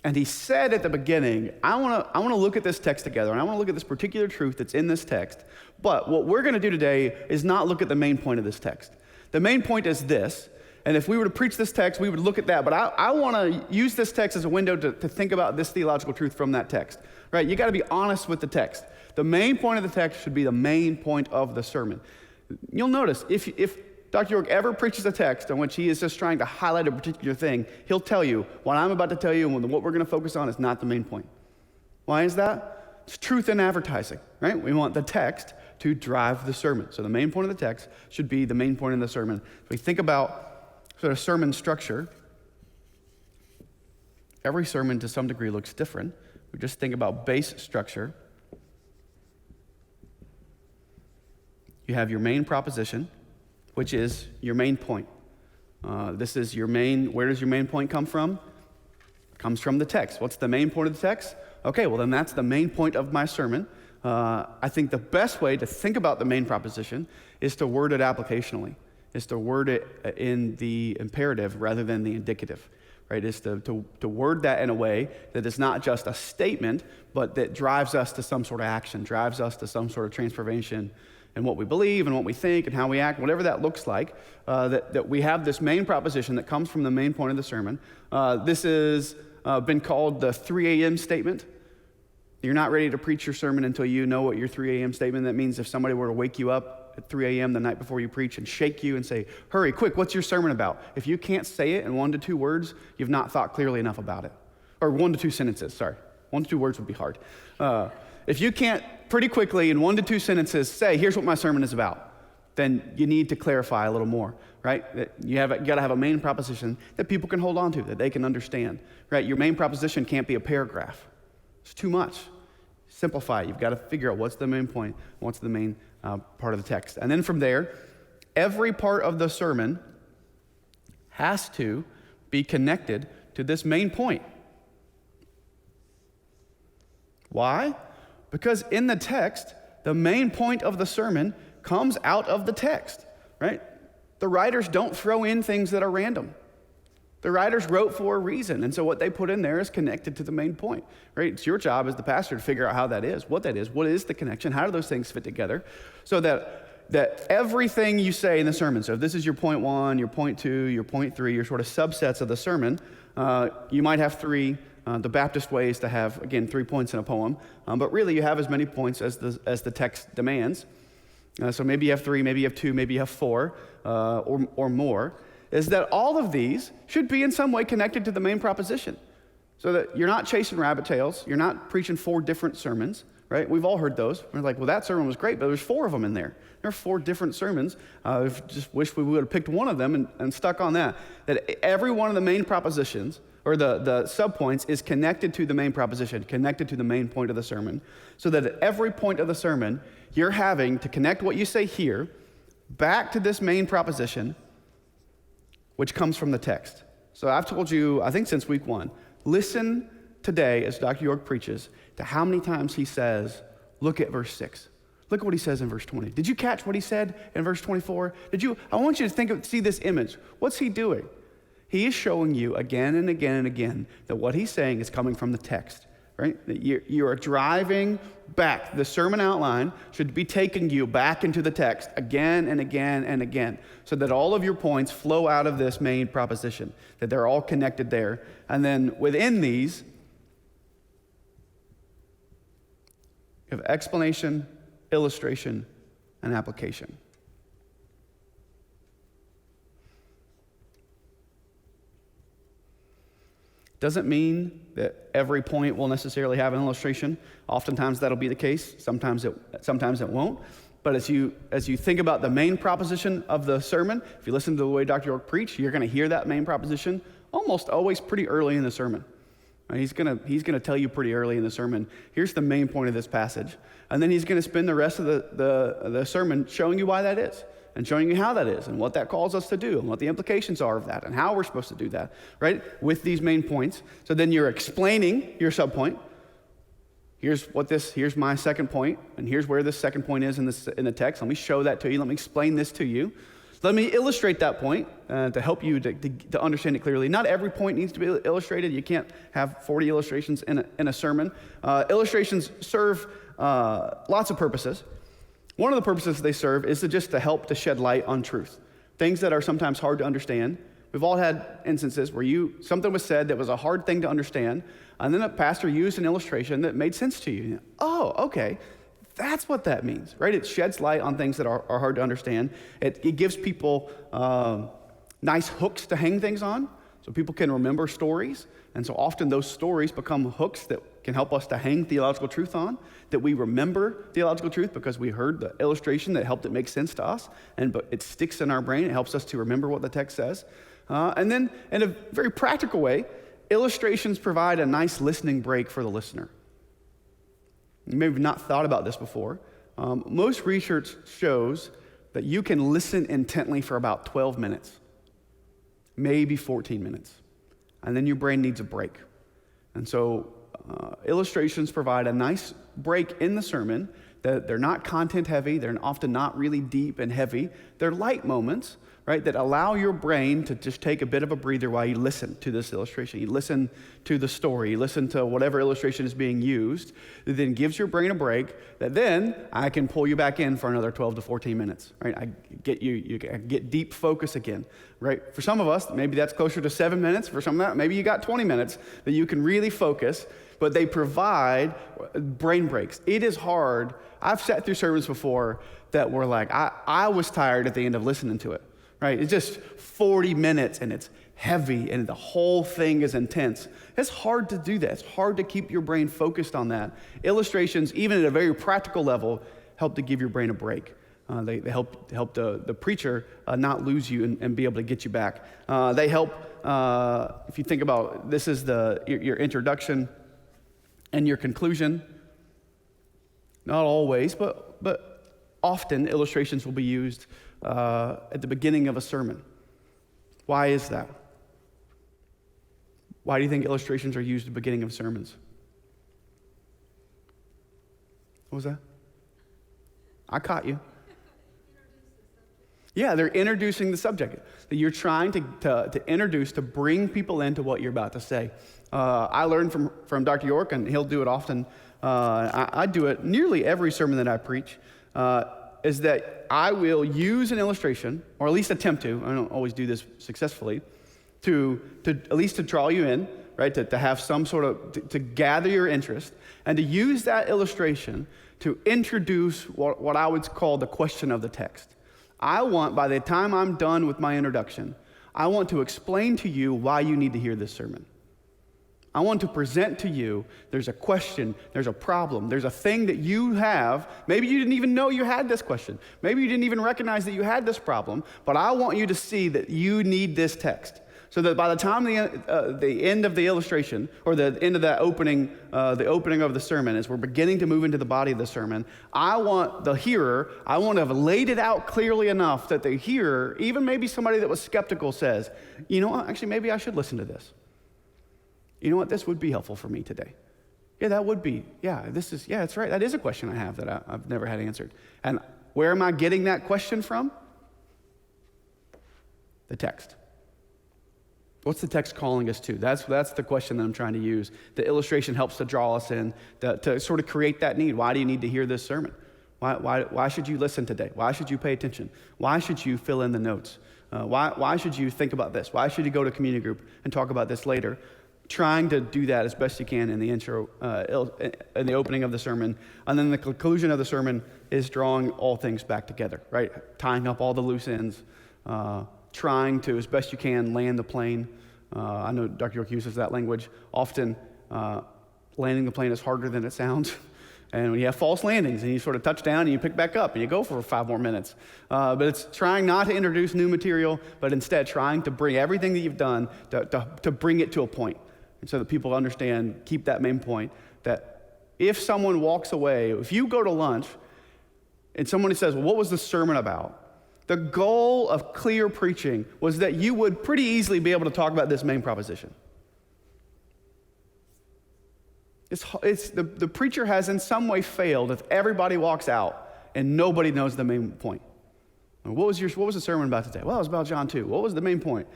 And he said at the beginning, I want to look at this text together, and I want to look at this particular truth that's in this text. But what we're going to do today is not look at the main point of this text. The main point is this, and if we were to preach this text, we would look at that. But I want to use this text as a window to think about this theological truth from that text. Right? You got to be honest with the text. The main point of the text should be the main point of the sermon. You'll notice, if Dr. York ever preaches a text in which he is just trying to highlight a particular thing, he'll tell you, what I'm about to tell you and what we're going to focus on is not the main point. Why is that? It's truth in advertising, right? We want the text to drive the sermon. So the main point of the text should be the main point of the sermon. If we think about sort of sermon structure, every sermon to some degree looks different. We just think about base structure. You have your main proposition, which is your main point. This is your main, where does your main point come from? It comes from the text. What's the main point of the text? Okay, well then that's the main point of my sermon. I think the best way to think about the main proposition is to word it applicationally, is to word it in the imperative rather than the indicative, right? Is to word that in a way that is not just a statement, but that drives us to some sort of action, drives us to some sort of transformation in what we believe and what we think and how we act, whatever that looks like, that we have this main proposition that comes from the main point of the sermon. This has been called the 3 a.m. statement. You're not ready to preach your sermon until you know what your 3 a.m. statement, that means if somebody were to wake you up at 3 a.m. the night before you preach and shake you and say, hurry, quick, what's your sermon about? If you can't say it in 1 to 2 words, you've not thought clearly enough about it. Or 1 to 2 sentences, sorry. 1 to 2 words would be hard. If you can't pretty quickly in 1 to 2 sentences say, here's what my sermon is about, then you need to clarify a little more, right? That you got to have a main proposition that people can hold on to, that they can understand, right? Your main proposition can't be a paragraph. It's too much. Simplify it. You've got to figure out what's the main point, what's the main part of the text. And then from there, every part of the sermon has to be connected to this main point. Why? Because in the text, the main point of the sermon comes out of the text, right? The writers don't throw in things that are random. The writers wrote for a reason, and so what they put in there is connected to the main point, right? It's your job as the pastor to figure out how that is, what is the connection, how do those things fit together, so that everything you say in the sermon, so if this is your point 1, your point 2, your point 3, your sort of subsets of the sermon, you might have 3. The Baptist way is to have, again, 3 points in a poem, but really you have as many points as the text demands. So maybe you have 3, maybe you have 2, maybe you have 4, or more, is that all of these should be in some way connected to the main proposition. So that you're not chasing rabbit tails, you're not preaching 4 different sermons, right? We've all heard those. We're like, well, that sermon was great, but there's 4 of them in there. There are 4 different sermons. I just wish we would have picked one of them and stuck on that. That every one of the main propositions, or the subpoints, is connected to the main proposition, connected to the main point of the sermon, so that at every point of the sermon, you're having to connect what you say here back to this main proposition, which comes from the text. So I've told you, I think since week 1, listen today as Dr. York preaches to how many times he says, look at verse 6. Look at what he says in verse 20. Did you catch what he said in verse 24? I want you to see this image. What's he doing? He is showing you again and again and again that what he's saying is coming from the text, right? That you are driving back. The sermon outline should be taking you back into the text again and again and again, so that all of your points flow out of this main proposition, that they're all connected there. And then within these, you have explanation, illustration, and application. Doesn't mean that every point will necessarily have an illustration. Oftentimes that'll be the case. Sometimes it won't. But as you think about the main proposition of the sermon, if you listen to the way Dr. York preach, you're going to hear that main proposition almost always pretty early in the sermon. He's going to tell you pretty early in the sermon, here's the main point of this passage. And then he's going to spend the rest of the sermon showing you why that is, and showing you how that is, and what that calls us to do, and what the implications are of that, and how we're supposed to do that, right? With these main points. So then you're explaining your subpoint. Here's my second point, and here's where this second point is in the text. Let me show that to you. Let me explain this to you. Let me illustrate that point to help you to understand it clearly. Not every point needs to be illustrated. You can't have 40 illustrations in a sermon. Illustrations serve lots of purposes. One of the purposes they serve is to help to shed light on truth. Things that are sometimes hard to understand. We've all had instances where something was said that was a hard thing to understand, and then a pastor used an illustration that made sense to you. Oh, okay. That's what that means, right? It sheds light on things that are hard to understand. It gives people nice hooks to hang things on, so people can remember stories. And so often those stories become hooks that can help us to hang theological truth on, that we remember theological truth because we heard the illustration that helped it make sense to us, but it sticks in our brain. It helps us to remember what the text says. And then in a very practical way, illustrations provide a nice listening break for the listener. You may have not thought about this before. Most research shows that you can listen intently for about 12 minutes, maybe 14 minutes, and then your brain needs a break. And so illustrations provide a nice break in the sermon. They're not content heavy. They're often not really deep and heavy. They're light moments, right, that allow your brain to just take a bit of a breather while you listen to this illustration. You listen to the story. You listen to whatever illustration is being used. It then gives your brain a break that then I can pull you back in for another 12 to 14 minutes, right? I get deep focus again, right? For some of us, maybe that's closer to 7 minutes. For some of that, maybe you got 20 minutes that you can really focus, but they provide brain breaks. It is hard. I've sat through sermons before that were like, I was tired at the end of listening to it. Right? It's just 40 minutes and it's heavy and the whole thing is intense. It's hard to do that. It's hard to keep your brain focused on that. Illustrations, even at a very practical level, help to give your brain a break. They help the preacher not lose you and be able to get you back. They help, if you think about, this is your introduction and your conclusion. Not always, but often illustrations will be used at the beginning of a sermon. Why is that? Why do you think illustrations are used at the beginning of sermons? What was that? I caught you. Yeah, they're introducing the subject. That you're trying to introduce, to bring people into what you're about to say. I learned from Dr. York, and he'll do it often. I do it nearly every sermon that I preach. Is that I will use an illustration, or at least attempt to, I don't always do this successfully, to at least to draw you in, right, to have some sort of, to gather your interest, and to use that illustration to introduce what I would call the question of the text. I want, by the time I'm done with my introduction, I want to explain to you why you need to hear this sermon. I want to present to you, there's a question, there's a problem, there's a thing that you have. Maybe you didn't even know you had this question. Maybe you didn't even recognize that you had this problem, but I want you to see that you need this text. So that by the time the end of the illustration, or the end of that opening, the opening of the sermon, as we're beginning to move into the body of the sermon, I want the hearer, I want to have laid it out clearly enough that the hearer, even maybe somebody that was skeptical, says, you know what, actually maybe I should listen to this. You know what? This would be helpful for me today. Yeah, that would be. Yeah, that's right. That is a question I have that I've never had answered. And where am I getting that question from? The text. What's the text calling us to? That's the question that I'm trying to use. The illustration helps to draw us in, to sort of create that need. Why do you need to hear this sermon? Why should you listen today? Why should you pay attention? Why should you fill in the notes? Why should you think about this? Why should you go to community group and talk about this later? Trying to do that as best you can in the intro, in the opening of the sermon. And then the conclusion of the sermon is drawing all things back together, right? Tying up all the loose ends, trying to, as best you can, land the plane. I know Dr. York uses that language. Often, landing the plane is harder than it sounds. And when you have false landings and you sort of touch down and you pick back up and you go for 5 more minutes. But it's trying not to introduce new material, but instead trying to bring everything that you've done to bring it to a point. And so that people understand, keep that main point, that if someone walks away, if you go to lunch and somebody says, well, what was the sermon about? The goal of clear preaching was that you would pretty easily be able to talk about this main proposition. The preacher has in some way failed if everybody walks out and nobody knows the main point. What was the sermon about today? Well, it was about John 2. What was the main point?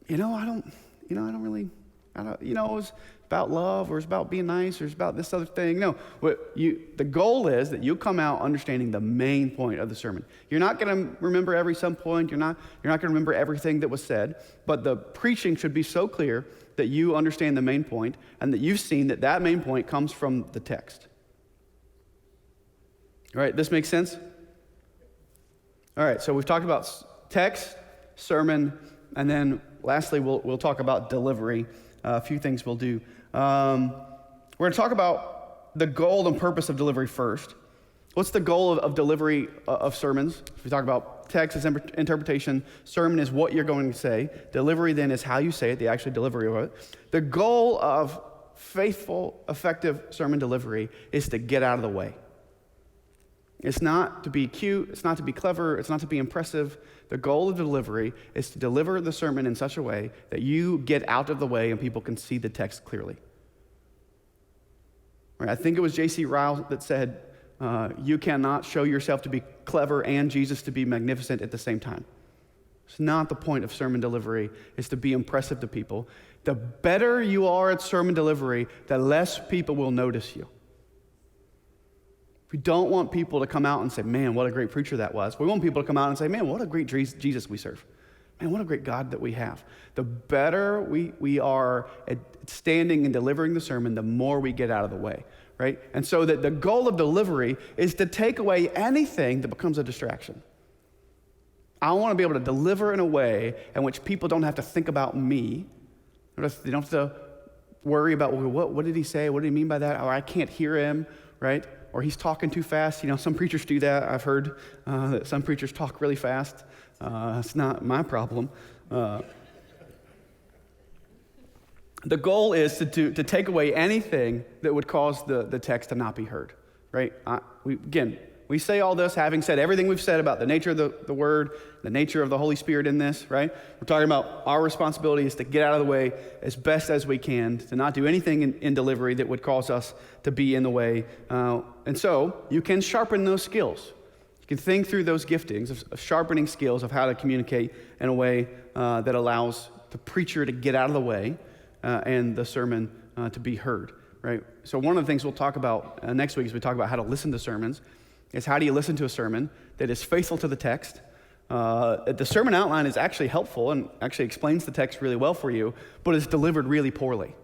It was about love, or it's about being nice, or it's about this other thing. No, the goal is that you come out understanding the main point of the sermon. You're not going to remember every sub point. You're not going to remember everything that was said, but the preaching should be so clear that you understand the main point, and that you've seen that main point comes from the text. All right, this makes sense? All right, so we've talked about text, sermon, and then lastly, we'll talk about delivery. A few things we'll do. We're going to talk about the goal and purpose of delivery first. What's the goal of delivery of sermons? We talk about text is interpretation. Sermon is what you're going to say. Delivery then is how you say it, the actual delivery of it. The goal of faithful, effective sermon delivery is to get out of the way. It's not to be cute. It's not to be clever. It's not to be impressive. The goal of delivery is to deliver the sermon in such a way that you get out of the way and people can see the text clearly. Right? I think it was J.C. Ryle that said, you cannot show yourself to be clever and Jesus to be magnificent at the same time. It's not the point of sermon delivery, is to be impressive to people. The better you are at sermon delivery, the less people will notice you. We don't want people to come out and say, man, what a great preacher that was. We want people to come out and say, man, what a great Jesus we serve. Man, what a great God that we have. The better we are at standing and delivering the sermon, the more we get out of the way, right? And so that the goal of delivery is to take away anything that becomes a distraction. I want to be able to deliver in a way in which people don't have to think about me. They don't have to worry about, well, what did he say? What did he mean by that? Or I can't hear him, right? Or he's talking too fast. Some preachers do that. I've heard that some preachers talk really fast. It's not my problem. The goal is to take away anything that would cause the text to not be heard, right? We say all this having said everything we've said about the nature of the Word, the nature of the Holy Spirit in this, right? We're talking about our responsibility is to get out of the way as best as we can, to not do anything in delivery that would cause us to be in the way. And so you can sharpen those skills. You can think through those giftings of sharpening skills of how to communicate in a way that allows the preacher to get out of the way and the sermon to be heard, right? So one of the things we'll talk about next week as we talk about how to listen to sermons is how do you listen to a sermon that is faithful to the text. The sermon outline is actually helpful and actually explains the text really well for you, but is delivered really poorly.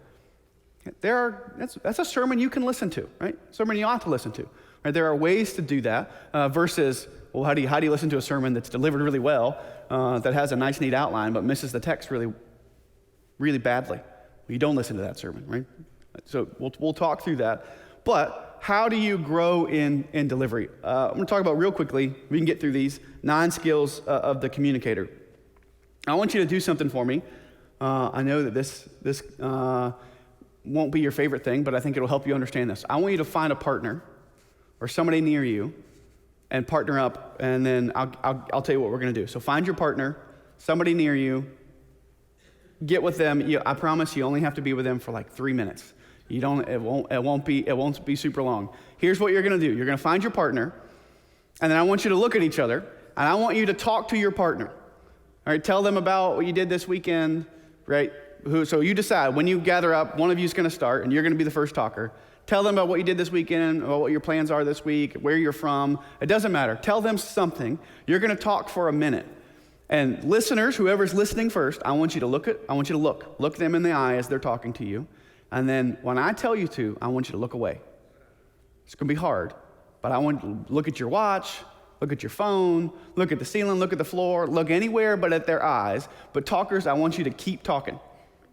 That's a sermon you can listen to, right? Sermon you ought to listen to. Right? There are ways to do that versus, well, how do you listen to a sermon that's delivered really well, that has a nice, neat outline, but misses the text really, really badly? Well, you don't listen to that sermon, right? So we'll talk through that. But how do you grow in delivery? I'm going to talk about real quickly, we can get through these 9 skills of the communicator. I want you to do something for me. I know that this won't be your favorite thing, but I think it'll help you understand this. I want you to find a partner or somebody near you and partner up, and then I'll tell you what we're going to do. So find your partner, somebody near you, get with them. I promise you only have to be with them for like 3 minutes. It won't be super long. Here's what you're going to do. You're going to find your partner, and then I want you to look at each other, and I want you to talk to your partner. All right, tell them about what you did this weekend, right? So you decide when you gather up, one of you is going to start, and you're going to be the first talker. Tell them about what you did this weekend, about what your plans are this week, where you're from. It doesn't matter. Tell them something. You're going to talk for a minute. And listeners, whoever's listening first, I want you to look them in the eye as they're talking to you. And then when I tell you to, I want you to look away. It's going to be hard, but I want you to look at your watch, look at your phone, look at the ceiling, look at the floor, look anywhere but at their eyes. But talkers, I want you to keep talking.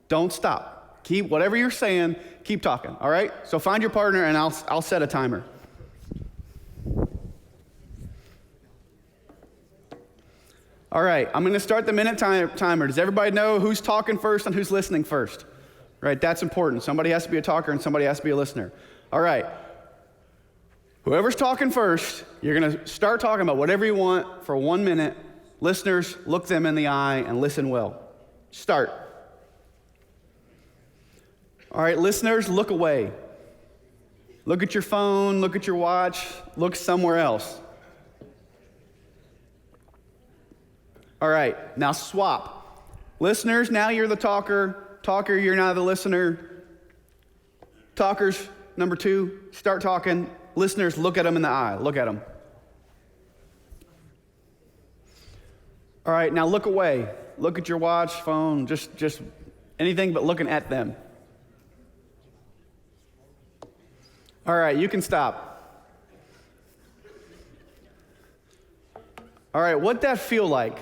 Don't stop. Keep whatever you're saying, keep talking, all right? So find your partner, and I'll set a timer. All right, I'm going to start the minute timer. Does everybody know who's talking first and who's listening first? Right, that's important. Somebody has to be a talker and somebody has to be a listener. All right. Whoever's talking first, you're going to start talking about whatever you want for 1 minute. Listeners, look them in the eye and listen well. Start. All right, listeners, look away. Look at your phone, look at your watch, look somewhere else. All right, now swap. Listeners, now you're the talker. Talker, you're now the listener. Talkers, number 2, start talking. Listeners, look at them in the eye. Look at them. All right, now look away. Look at your watch, phone, just anything but looking at them. All right, you can stop. All right, what'd that feel like?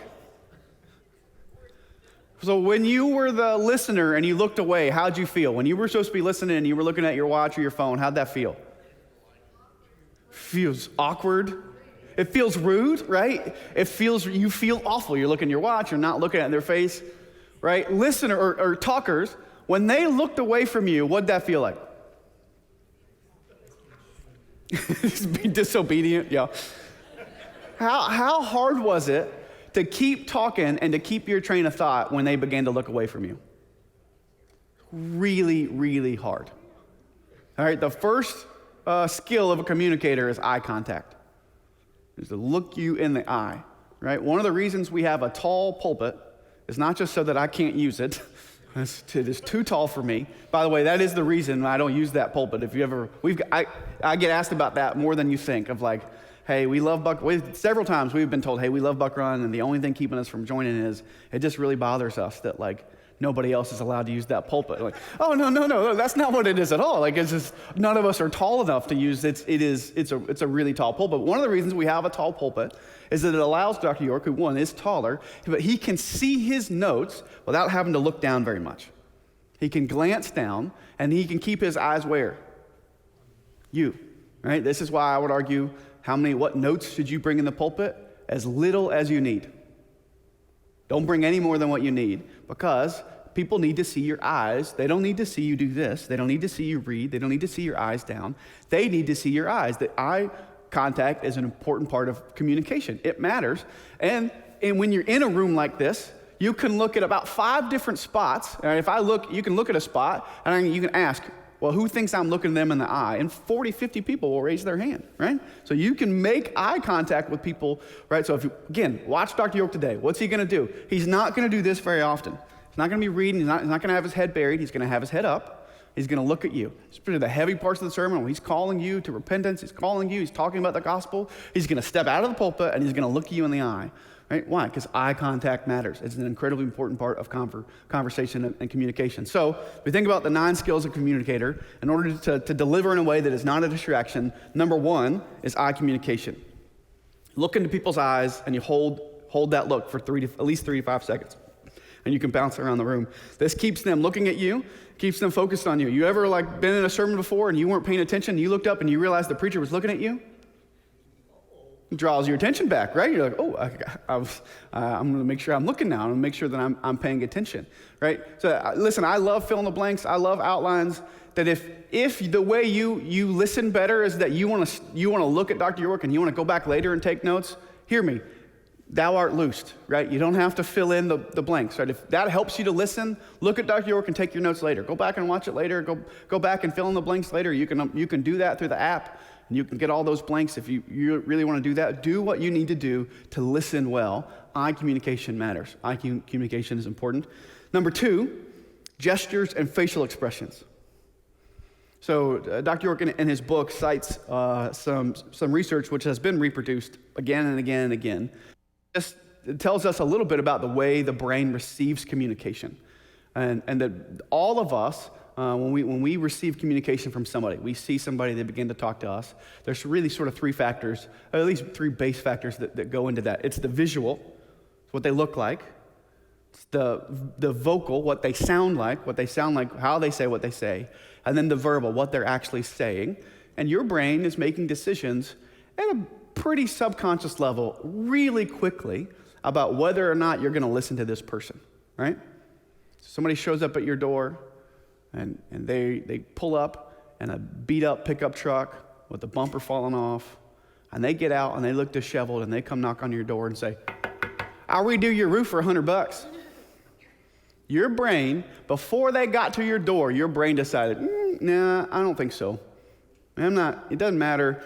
So when you were the listener and you looked away, how'd you feel? When you were supposed to be listening and you were looking at your watch or your phone, how'd that feel? Feels awkward. It feels rude, right? You feel awful. You're looking at your watch, you're not looking at their face, right? Listener or talkers, when they looked away from you, what'd that feel like? Be disobedient, yeah. How hard was it to keep talking and to keep your train of thought when they began to look away from you? Really, really hard. All right, the first skill of a communicator is eye contact. Is to look you in the eye, right? One of the reasons we have a tall pulpit is not just so that I can't use it. It is too tall for me. By the way, that is the reason I don't use that pulpit. If you ever, I get asked about that more than you think. Of like, hey, we love Buck. Several times we've been told, hey, we love Buck Run, and the only thing keeping us from joining is it just really bothers us that like nobody else is allowed to use that pulpit. Like, oh no, that's not what it is at all. Like it's just none of us are tall enough to use it. It's a really tall pulpit. One of the reasons we have a tall pulpit is that it allows Dr. York, who one is taller, but he can see his notes without having to look down very much. He can glance down and he can keep his eyes where? You, right? This is why I would argue what notes should you bring in the pulpit? As little as you need. Don't bring any more than what you need, because people need to see your eyes. They don't need to see you do this. They don't need to see you read. They don't need to see your eyes down. They need to see your eyes. The eye contact is an important part of communication. It matters. And when you're in a room like this, you can look at about 5 different spots. And if I look, you can look at a spot and you can ask, well, who thinks I'm looking them in the eye? And 40, 50 people will raise their hand, right? So you can make eye contact with people, right? So if you, again, watch Dr. York today. What's he going to do? He's not going to do this very often. He's not going to be reading. He's not going to have his head buried. He's going to have his head up. He's going to look at you. Especially the heavy parts of the sermon when he's calling you to repentance. He's calling you. He's talking about the gospel. He's going to step out of the pulpit and he's going to look you in the eye. Right? Why? Because eye contact matters. It's an incredibly important part of conversation and communication. So if we think about the 9 skills of a communicator, in order to deliver in a way that is not a distraction, number 1 is eye communication. Look into people's eyes and you hold that look for at least 3 to 5 seconds. And you can bounce around the room. This keeps them looking at you, keeps them focused on you. You ever been in a sermon before and you weren't paying attention, and you looked up and you realized the preacher was looking at you? It draws your attention back, right? You're like, oh, I'm going to make sure I'm looking now. I'm going to make sure that I'm paying attention, right? So listen, I love fill in the blanks. I love outlines. That if the way you listen better is that you want to look at Dr. York and you want to go back later and take notes, hear me. Thou art loosed, right? You don't have to fill in the blanks, right? If that helps you to listen, look at Dr. York and take your notes later. Go back and watch it later. Go back and fill in the blanks later. You can do that through the app, and you can get all those blanks. If you really want to do that, do what you need to do to listen well. Eye communication matters. Eye communication is important. Number 2, gestures and facial expressions. So Dr. York in his book cites some research which has been reproduced again and again and again. It tells us a little bit about the way the brain receives communication. And that all of us, when we receive communication from somebody, we see somebody, they begin to talk to us, there's really sort of 3 factors, or at least 3 base factors that go into that. It's the visual, what they look like. It's the vocal, what they sound like, how they say what they say. And then the verbal, what they're actually saying. And your brain is making decisions at a pretty subconscious level really quickly about whether or not you're going to listen to this person, right? Somebody shows up at your door and they pull up in a beat up pickup truck with the bumper falling off, and they get out and they look disheveled and they come knock on your door and say, I'll redo your roof for $100. Your brain, before they got to your door, your brain decided, nah, I don't think so. It doesn't matter.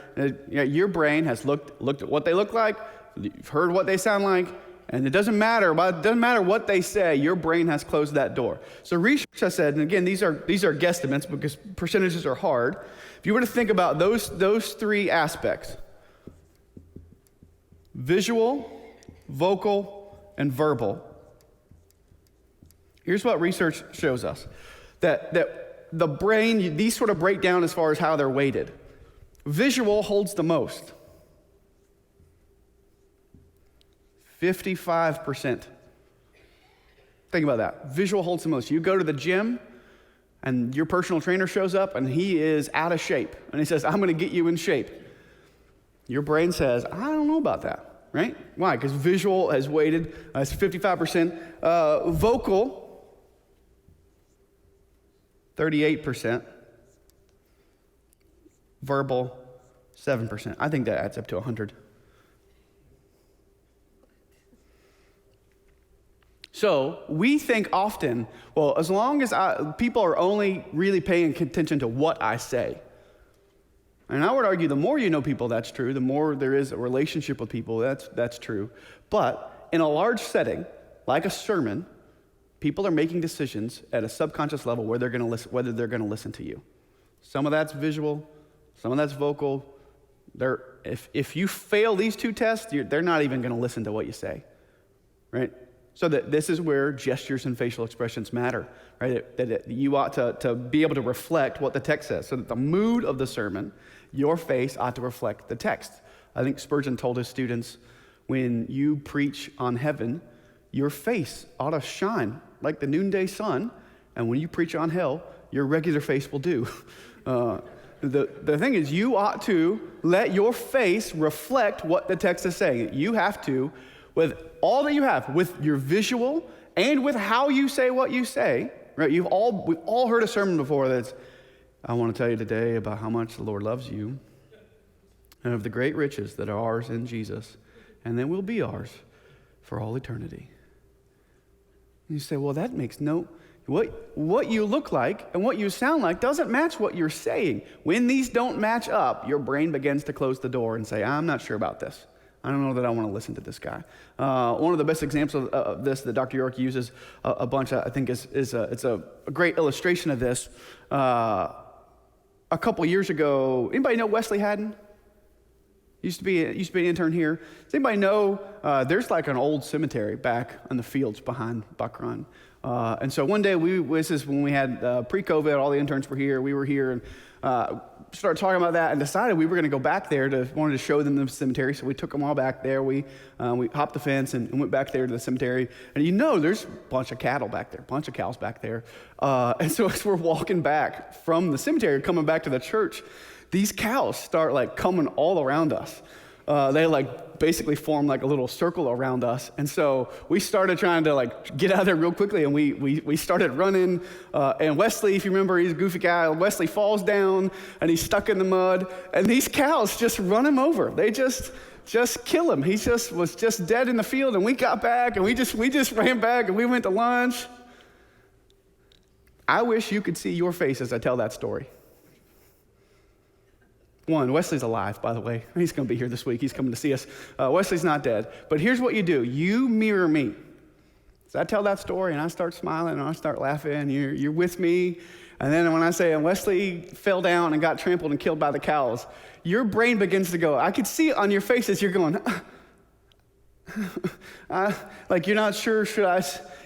Your brain has looked at what they look like, you've heard what they sound like, and it doesn't matter what they say, your brain has closed that door. So research has said, and again, these are guesstimates because percentages are hard. If you were to think about those 3 aspects, visual, vocal, and verbal, here's what research shows us. That the brain, these sort of break down as far as how they're weighted. Visual holds the most. 55%. Think about that. Visual holds the most. You go to the gym and your personal trainer shows up and he is out of shape. And he says, I'm going to get you in shape. Your brain says, I don't know about that, right? Why? Because visual has weighted, it's 55%. Vocal, 38%. Verbal, 7%. I think that adds up to 100. So we think often, well, as long as people are only really paying attention to what I say, And I would argue the more you know people, that's true. The more there is a relationship with people, that's true. But in a large setting, like a sermon, people are making decisions at a subconscious level where they're going to listen, whether they're going to listen to you. Some of that's visual, some of that's vocal. If you fail these two tests, they're not even going to listen to what you say, right? So that this is where gestures and facial expressions matter, right? That you ought to be able to reflect what the text says. So that the mood of the sermon, your face ought to reflect the text. I think Spurgeon told his students, when you preach on heaven, your face ought to shine like the noonday sun, and when you preach on hell, your regular face will do. The thing is, you ought to let your face reflect what the text is saying. You have to, with all that you have, with your visual and with how you say what you say, right? We've all heard a sermon before that's, I want to tell you today about how much the Lord loves you and of the great riches that are ours in Jesus, and then will be ours for all eternity. And you say, well, that makes no... What you look like and what you sound like doesn't match what you're saying. When these don't match up, your brain begins to close the door and say, I'm not sure about this. I don't know that I want to listen to this guy. One of the best examples of this that Dr. York uses a bunch, I think, it's a great illustration of this. A couple years ago, anybody know Wesley Haddon? Used to be an intern here. Does anybody know there's like an old cemetery back in the fields behind Buck Run? And so one day, this is when we had pre-COVID, all the interns were here. We were here and started talking about that and decided we were going to go back there wanted to show them the cemetery. So we took them all back there. We hopped the fence and went back there to the cemetery. And there's a bunch of cattle back there, a bunch of cows back there. And so as we're walking back from the cemetery, coming back to the church, these cows start like coming all around us. They like basically form like a little circle around us. And so we started trying to like get out of there real quickly, and we started running. And Wesley, if you remember, he's a goofy guy. Wesley falls down and he's stuck in the mud, and these cows just run him over. They just kill him. He was just dead in the field, and we got back and we just ran back and we went to lunch. I wish you could see your face as I tell that story. One, Wesley's alive, by the way. He's going to be here this week. He's coming to see us. Wesley's not dead. But here's what you do. You mirror me. So I tell that story, and I start smiling, and I start laughing. You're with me. And then when I say, and Wesley fell down and got trampled and killed by the cows, your brain begins to go. I could see it on your face as you're going, like you're not sure,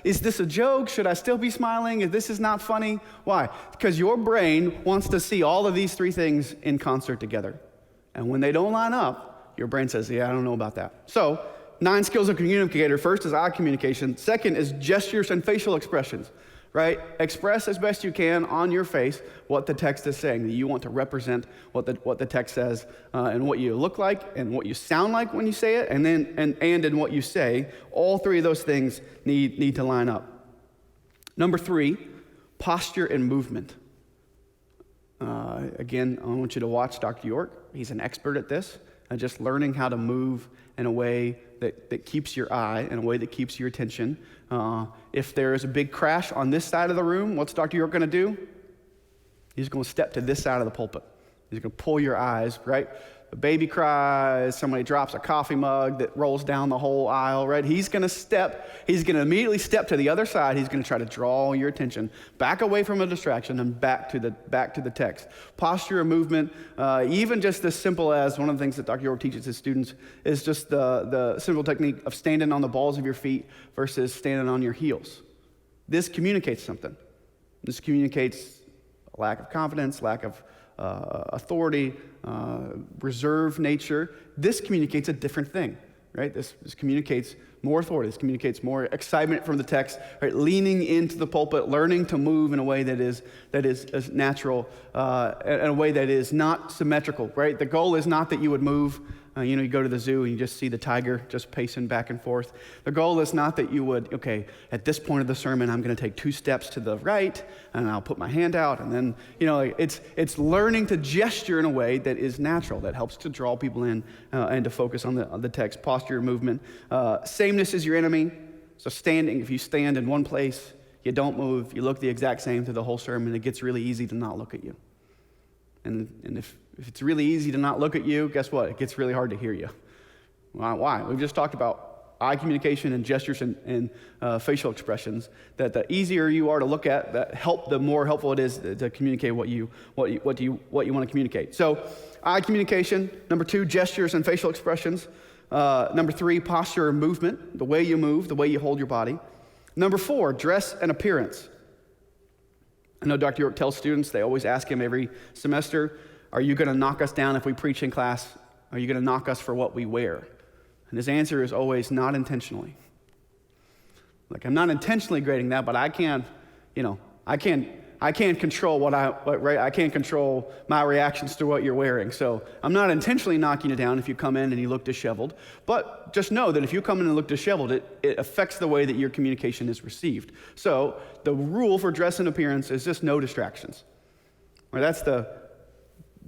is this a joke? Should I still be smiling? If this is not funny? Why? Because your brain wants to see all of these three things in concert together. And when they don't line up, your brain says, yeah, I don't know about that. So 9 skills of communicator. First is eye communication. Second is gestures and facial expressions, right? Express as best you can on your face what the text is saying. That you want to represent what the text says and what you look like and what you sound like when you say it, and then and in what you say. All three of those things need to line up. Number 3, posture and movement. Again, I want you to watch Dr. York. He's an expert at this, just learning how to move in a way that keeps your eye, in a way that keeps your attention. If there is a big crash on this side of the room, what's Dr. York going to do? He's going to step to this side of the pulpit. He's going to pull your eyes, right? A baby cries, somebody drops a coffee mug that rolls down the whole aisle, right? He's going to immediately step to the other side. He's going to try to draw your attention back away from a distraction and back to the text. Posture and movement, even just as simple as one of the things that Dr. York teaches his students is just the simple technique of standing on the balls of your feet versus standing on your heels. This communicates something. This communicates a lack of confidence, lack of authority, reserved nature. This communicates a different thing, right? This communicates more authority. This communicates more excitement from the text, right? Leaning into the pulpit, learning to move in a way that is natural, in a way that is not symmetrical, right? The goal is not that you would move. You go to the zoo and you just see the tiger just pacing back and forth. The goal is not that you would, at this point of the sermon, I'm going to take 2 steps to the right and I'll put my hand out. And then, it's learning to gesture in a way that is natural, that helps to draw people in and to focus on the text. Posture, movement. Sameness is your enemy. So standing, if you stand in one place, you don't move, you look the exact same through the whole sermon, it gets really easy to not look at you. And if it's really easy to not look at you, guess what? It gets really hard to hear you. Why? We've just talked about eye communication and gestures and facial expressions, that the easier you are to look at, the more helpful it is to communicate what you want to communicate. So eye communication. Number 2, gestures and facial expressions. Number 3, posture and movement, the way you move, the way you hold your body. Number 4, dress and appearance. I know Dr. York tells students, they always ask him every semester, are you going to knock us down if we preach in class? Are you going to knock us for what we wear? And his answer is always, not intentionally. Like, I'm not intentionally grading that, but I can't control I can't control my reactions to what you're wearing. So I'm not intentionally knocking you down if you come in and you look disheveled. But just know that if you come in and look disheveled, it affects the way that your communication is received. So the rule for dress and appearance is just no distractions. Right? That's the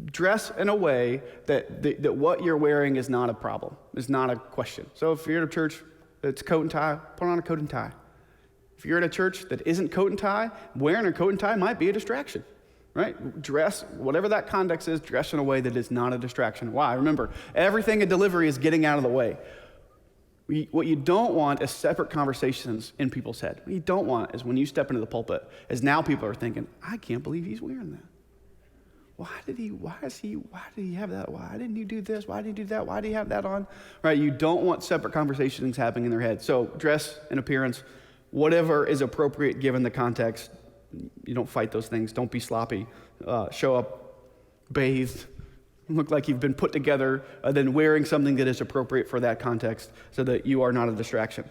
dress in a way that what you're wearing is not a problem, is not a question. So if you're at a church that's coat and tie, put on a coat and tie. If you're at a church that isn't coat and tie, wearing a coat and tie might be a distraction, right? Dress, whatever that context is, dress in a way that is not a distraction. Why? Remember, everything in delivery is getting out of the way. What you don't want is separate conversations in people's head. What you don't want is when you step into the pulpit, is now people are thinking, I can't believe he's wearing that. Why did he have that? Why didn't he do this? Why did he do that? Why did he have that on? Right? You don't want separate conversations happening in their head. So dress and appearance, whatever is appropriate given the context. You don't fight those things. Don't be sloppy. Show up bathed, look like you've been put together, then wearing something that is appropriate for that context so that you are not a distraction.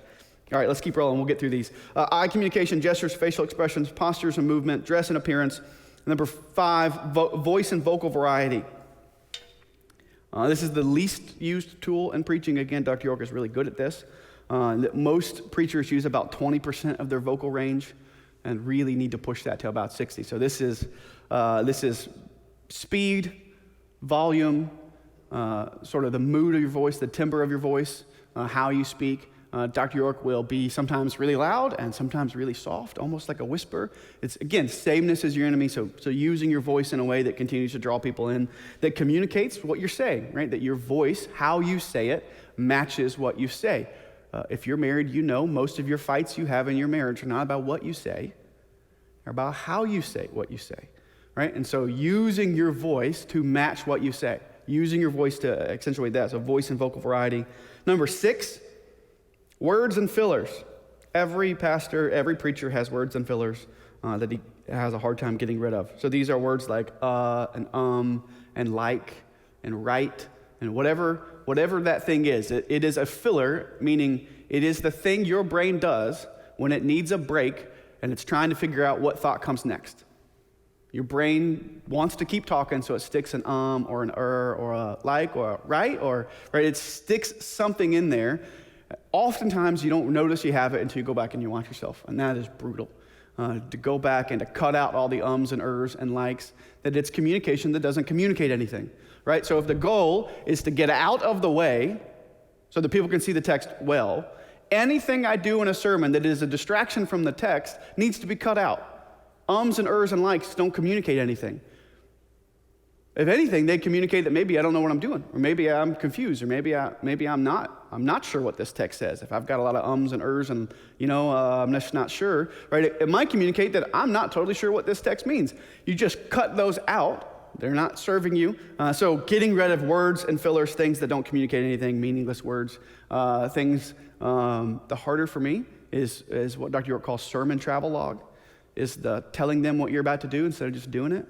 All right, let's keep rolling. We'll get through these. Eye communication, gestures, facial expressions, postures and movement, dress and appearance. Number 5, voice and vocal variety. This is the least used tool in preaching. Again, Dr. York is really good at this. Most preachers use about 20% of their vocal range and really need to push that to about 60. So this is speed, volume, sort of the mood of your voice, the timbre of your voice, how you speak. Dr. York will be sometimes really loud and sometimes really soft, almost like a whisper. It's, again, sameness is your enemy, so using your voice in a way that continues to draw people in, that communicates what you're saying, right? That your voice, how you say it, matches what you say. If you're married, you know most of your fights you have in your marriage are not about what you say, they're about how you say what you say, right? And so using your voice to match what you say, using your voice to accentuate that, so voice and vocal variety. Number 6, words and fillers. Every pastor, every preacher has words and fillers that he has a hard time getting rid of. So these are words like and and like and right and whatever that thing is. It is a filler, meaning it is the thing your brain does when it needs a break and it's trying to figure out what thought comes next. Your brain wants to keep talking, so it sticks an or an or a like or a right or right. It sticks something in there. Oftentimes, you don't notice you have it until you go back and you watch yourself, and that is brutal. To go back and to cut out all the ums and ers and likes, that it's communication that doesn't communicate anything, right? So if the goal is to get out of the way so that people can see the text well, anything I do in a sermon that is a distraction from the text needs to be cut out. Ums and ers and likes don't communicate anything. If anything, they communicate that maybe I don't know what I'm doing, or maybe I'm confused, or maybe I'm not sure what this text says. If I've got a lot of ums and ers and, I'm just not sure, right? It might communicate that I'm not totally sure what this text means. You just cut those out. They're not serving you. So getting rid of words and fillers, things that don't communicate anything, meaningless words, things. The harder for me is what Dr. York calls sermon travelogue, is the telling them what you're about to do instead of just doing it.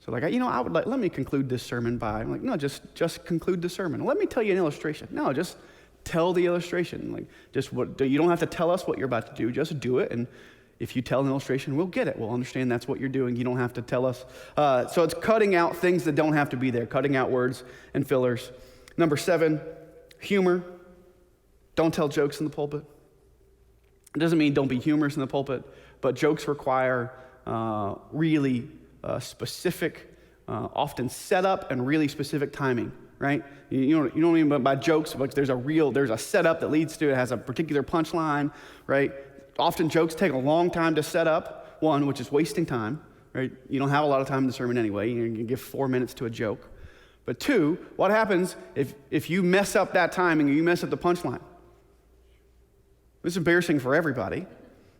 So I would let me conclude this sermon by, I'm like, no, just conclude the sermon. Let me tell you an illustration. No, just tell the illustration. You don't have to tell us what you're about to do. Just do it. And if you tell an illustration, we'll get it. We'll understand that's what you're doing. You don't have to tell us. So it's cutting out things that don't have to be there, cutting out words and fillers. Number 7, humor. Don't tell jokes in the pulpit. It doesn't mean don't be humorous in the pulpit, but jokes require really specific, often setup and really specific timing, right? You don't mean by jokes, but there's a setup that leads to it, has a particular punchline, right? Often jokes take a long time to set up, one, which is wasting time, right? You don't have a lot of time in the sermon anyway. You can give 4 minutes to a joke. But 2, what happens if you mess up that timing or you mess up the punchline? It's embarrassing for everybody.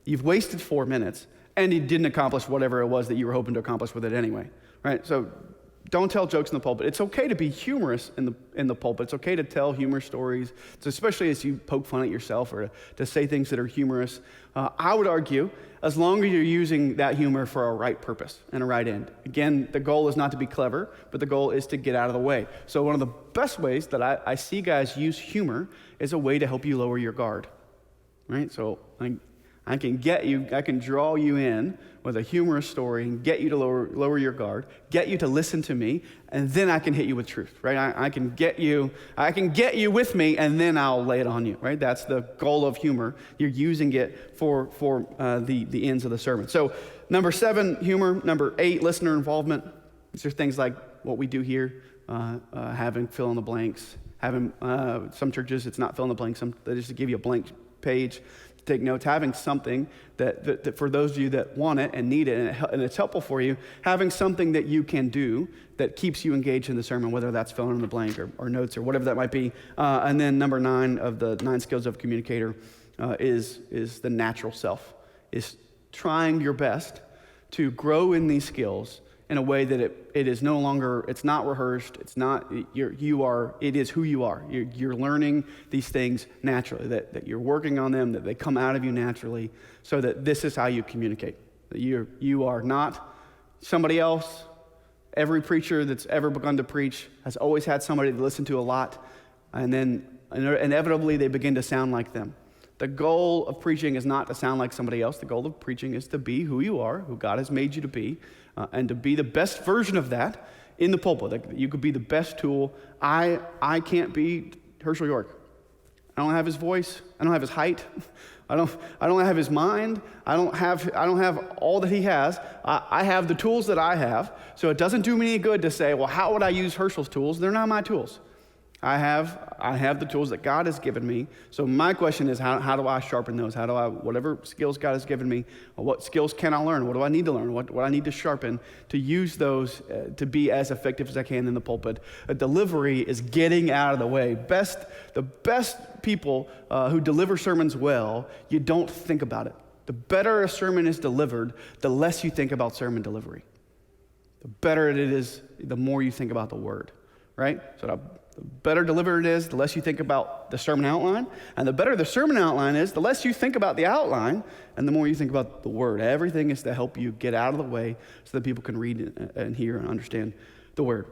You've wasted 4 minutes, and you didn't accomplish whatever it was that you were hoping to accomplish with it anyway, right? So don't tell jokes in the pulpit. It's okay to be humorous in the pulpit. It's okay to tell humor stories, especially as you poke fun at yourself or to say things that are humorous. I would argue, as long as you're using that humor for a right purpose and a right end. Again, the goal is not to be clever, but the goal is to get out of the way. So one of the best ways that I see guys use humor is a way to help you lower your guard, right? So I can draw you in with a humorous story and get you to lower your guard, get you to listen to me, and then I can hit you with truth, right? I can get you with me, and then I'll lay it on you, right? That's the goal of humor. You're using it for the ends of the sermon. So number 7, humor. Number 8, listener involvement. These are things like what we do here, having fill in the blanks. Having some churches, it's not fill in the blanks. They just give you a blank page. Take notes, having something that for those of you that want it and need it and it's helpful for you, having something that you can do that keeps you engaged in the sermon, whether that's filling in the blank or notes or whatever that might be. And then number 9 of the 9 skills of communicator is the natural self, is trying your best to grow in these skills in a way that it is no longer, it's not rehearsed, it is who you are. You're learning these things naturally, that you're working on them, that they come out of you naturally, so that this is how you communicate. That you are not somebody else. Every preacher that's ever begun to preach has always had somebody to listen to a lot, and then inevitably they begin to sound like them. The goal of preaching is not to sound like somebody else. The goal of preaching is to be who you are, who God has made you to be, and to be the best version of that in the pulpit. That you could be the best tool. I can't be Herschel York. I don't have his voice. I don't have his height. I don't have his mind. I don't have all that he has. I have the tools that I have. So it doesn't do me any good to say, well, how would I use Herschel's tools? They're not my tools. I have the tools that God has given me. So my question is, how do I sharpen those? How do I, whatever skills God has given me, what skills can I learn? What do I need to learn? What I need to sharpen to use those to be as effective as I can in the pulpit? A delivery is getting out of the way. The best people who deliver sermons well, you don't think about it. The better a sermon is delivered, the less you think about sermon delivery. The better it is, the more you think about the word, right? So the better delivered it is, the less you think about the sermon outline. And the better the sermon outline is, the less you think about the outline, and the more you think about the word. Everything is to help you get out of the way so that people can read and hear and understand the word.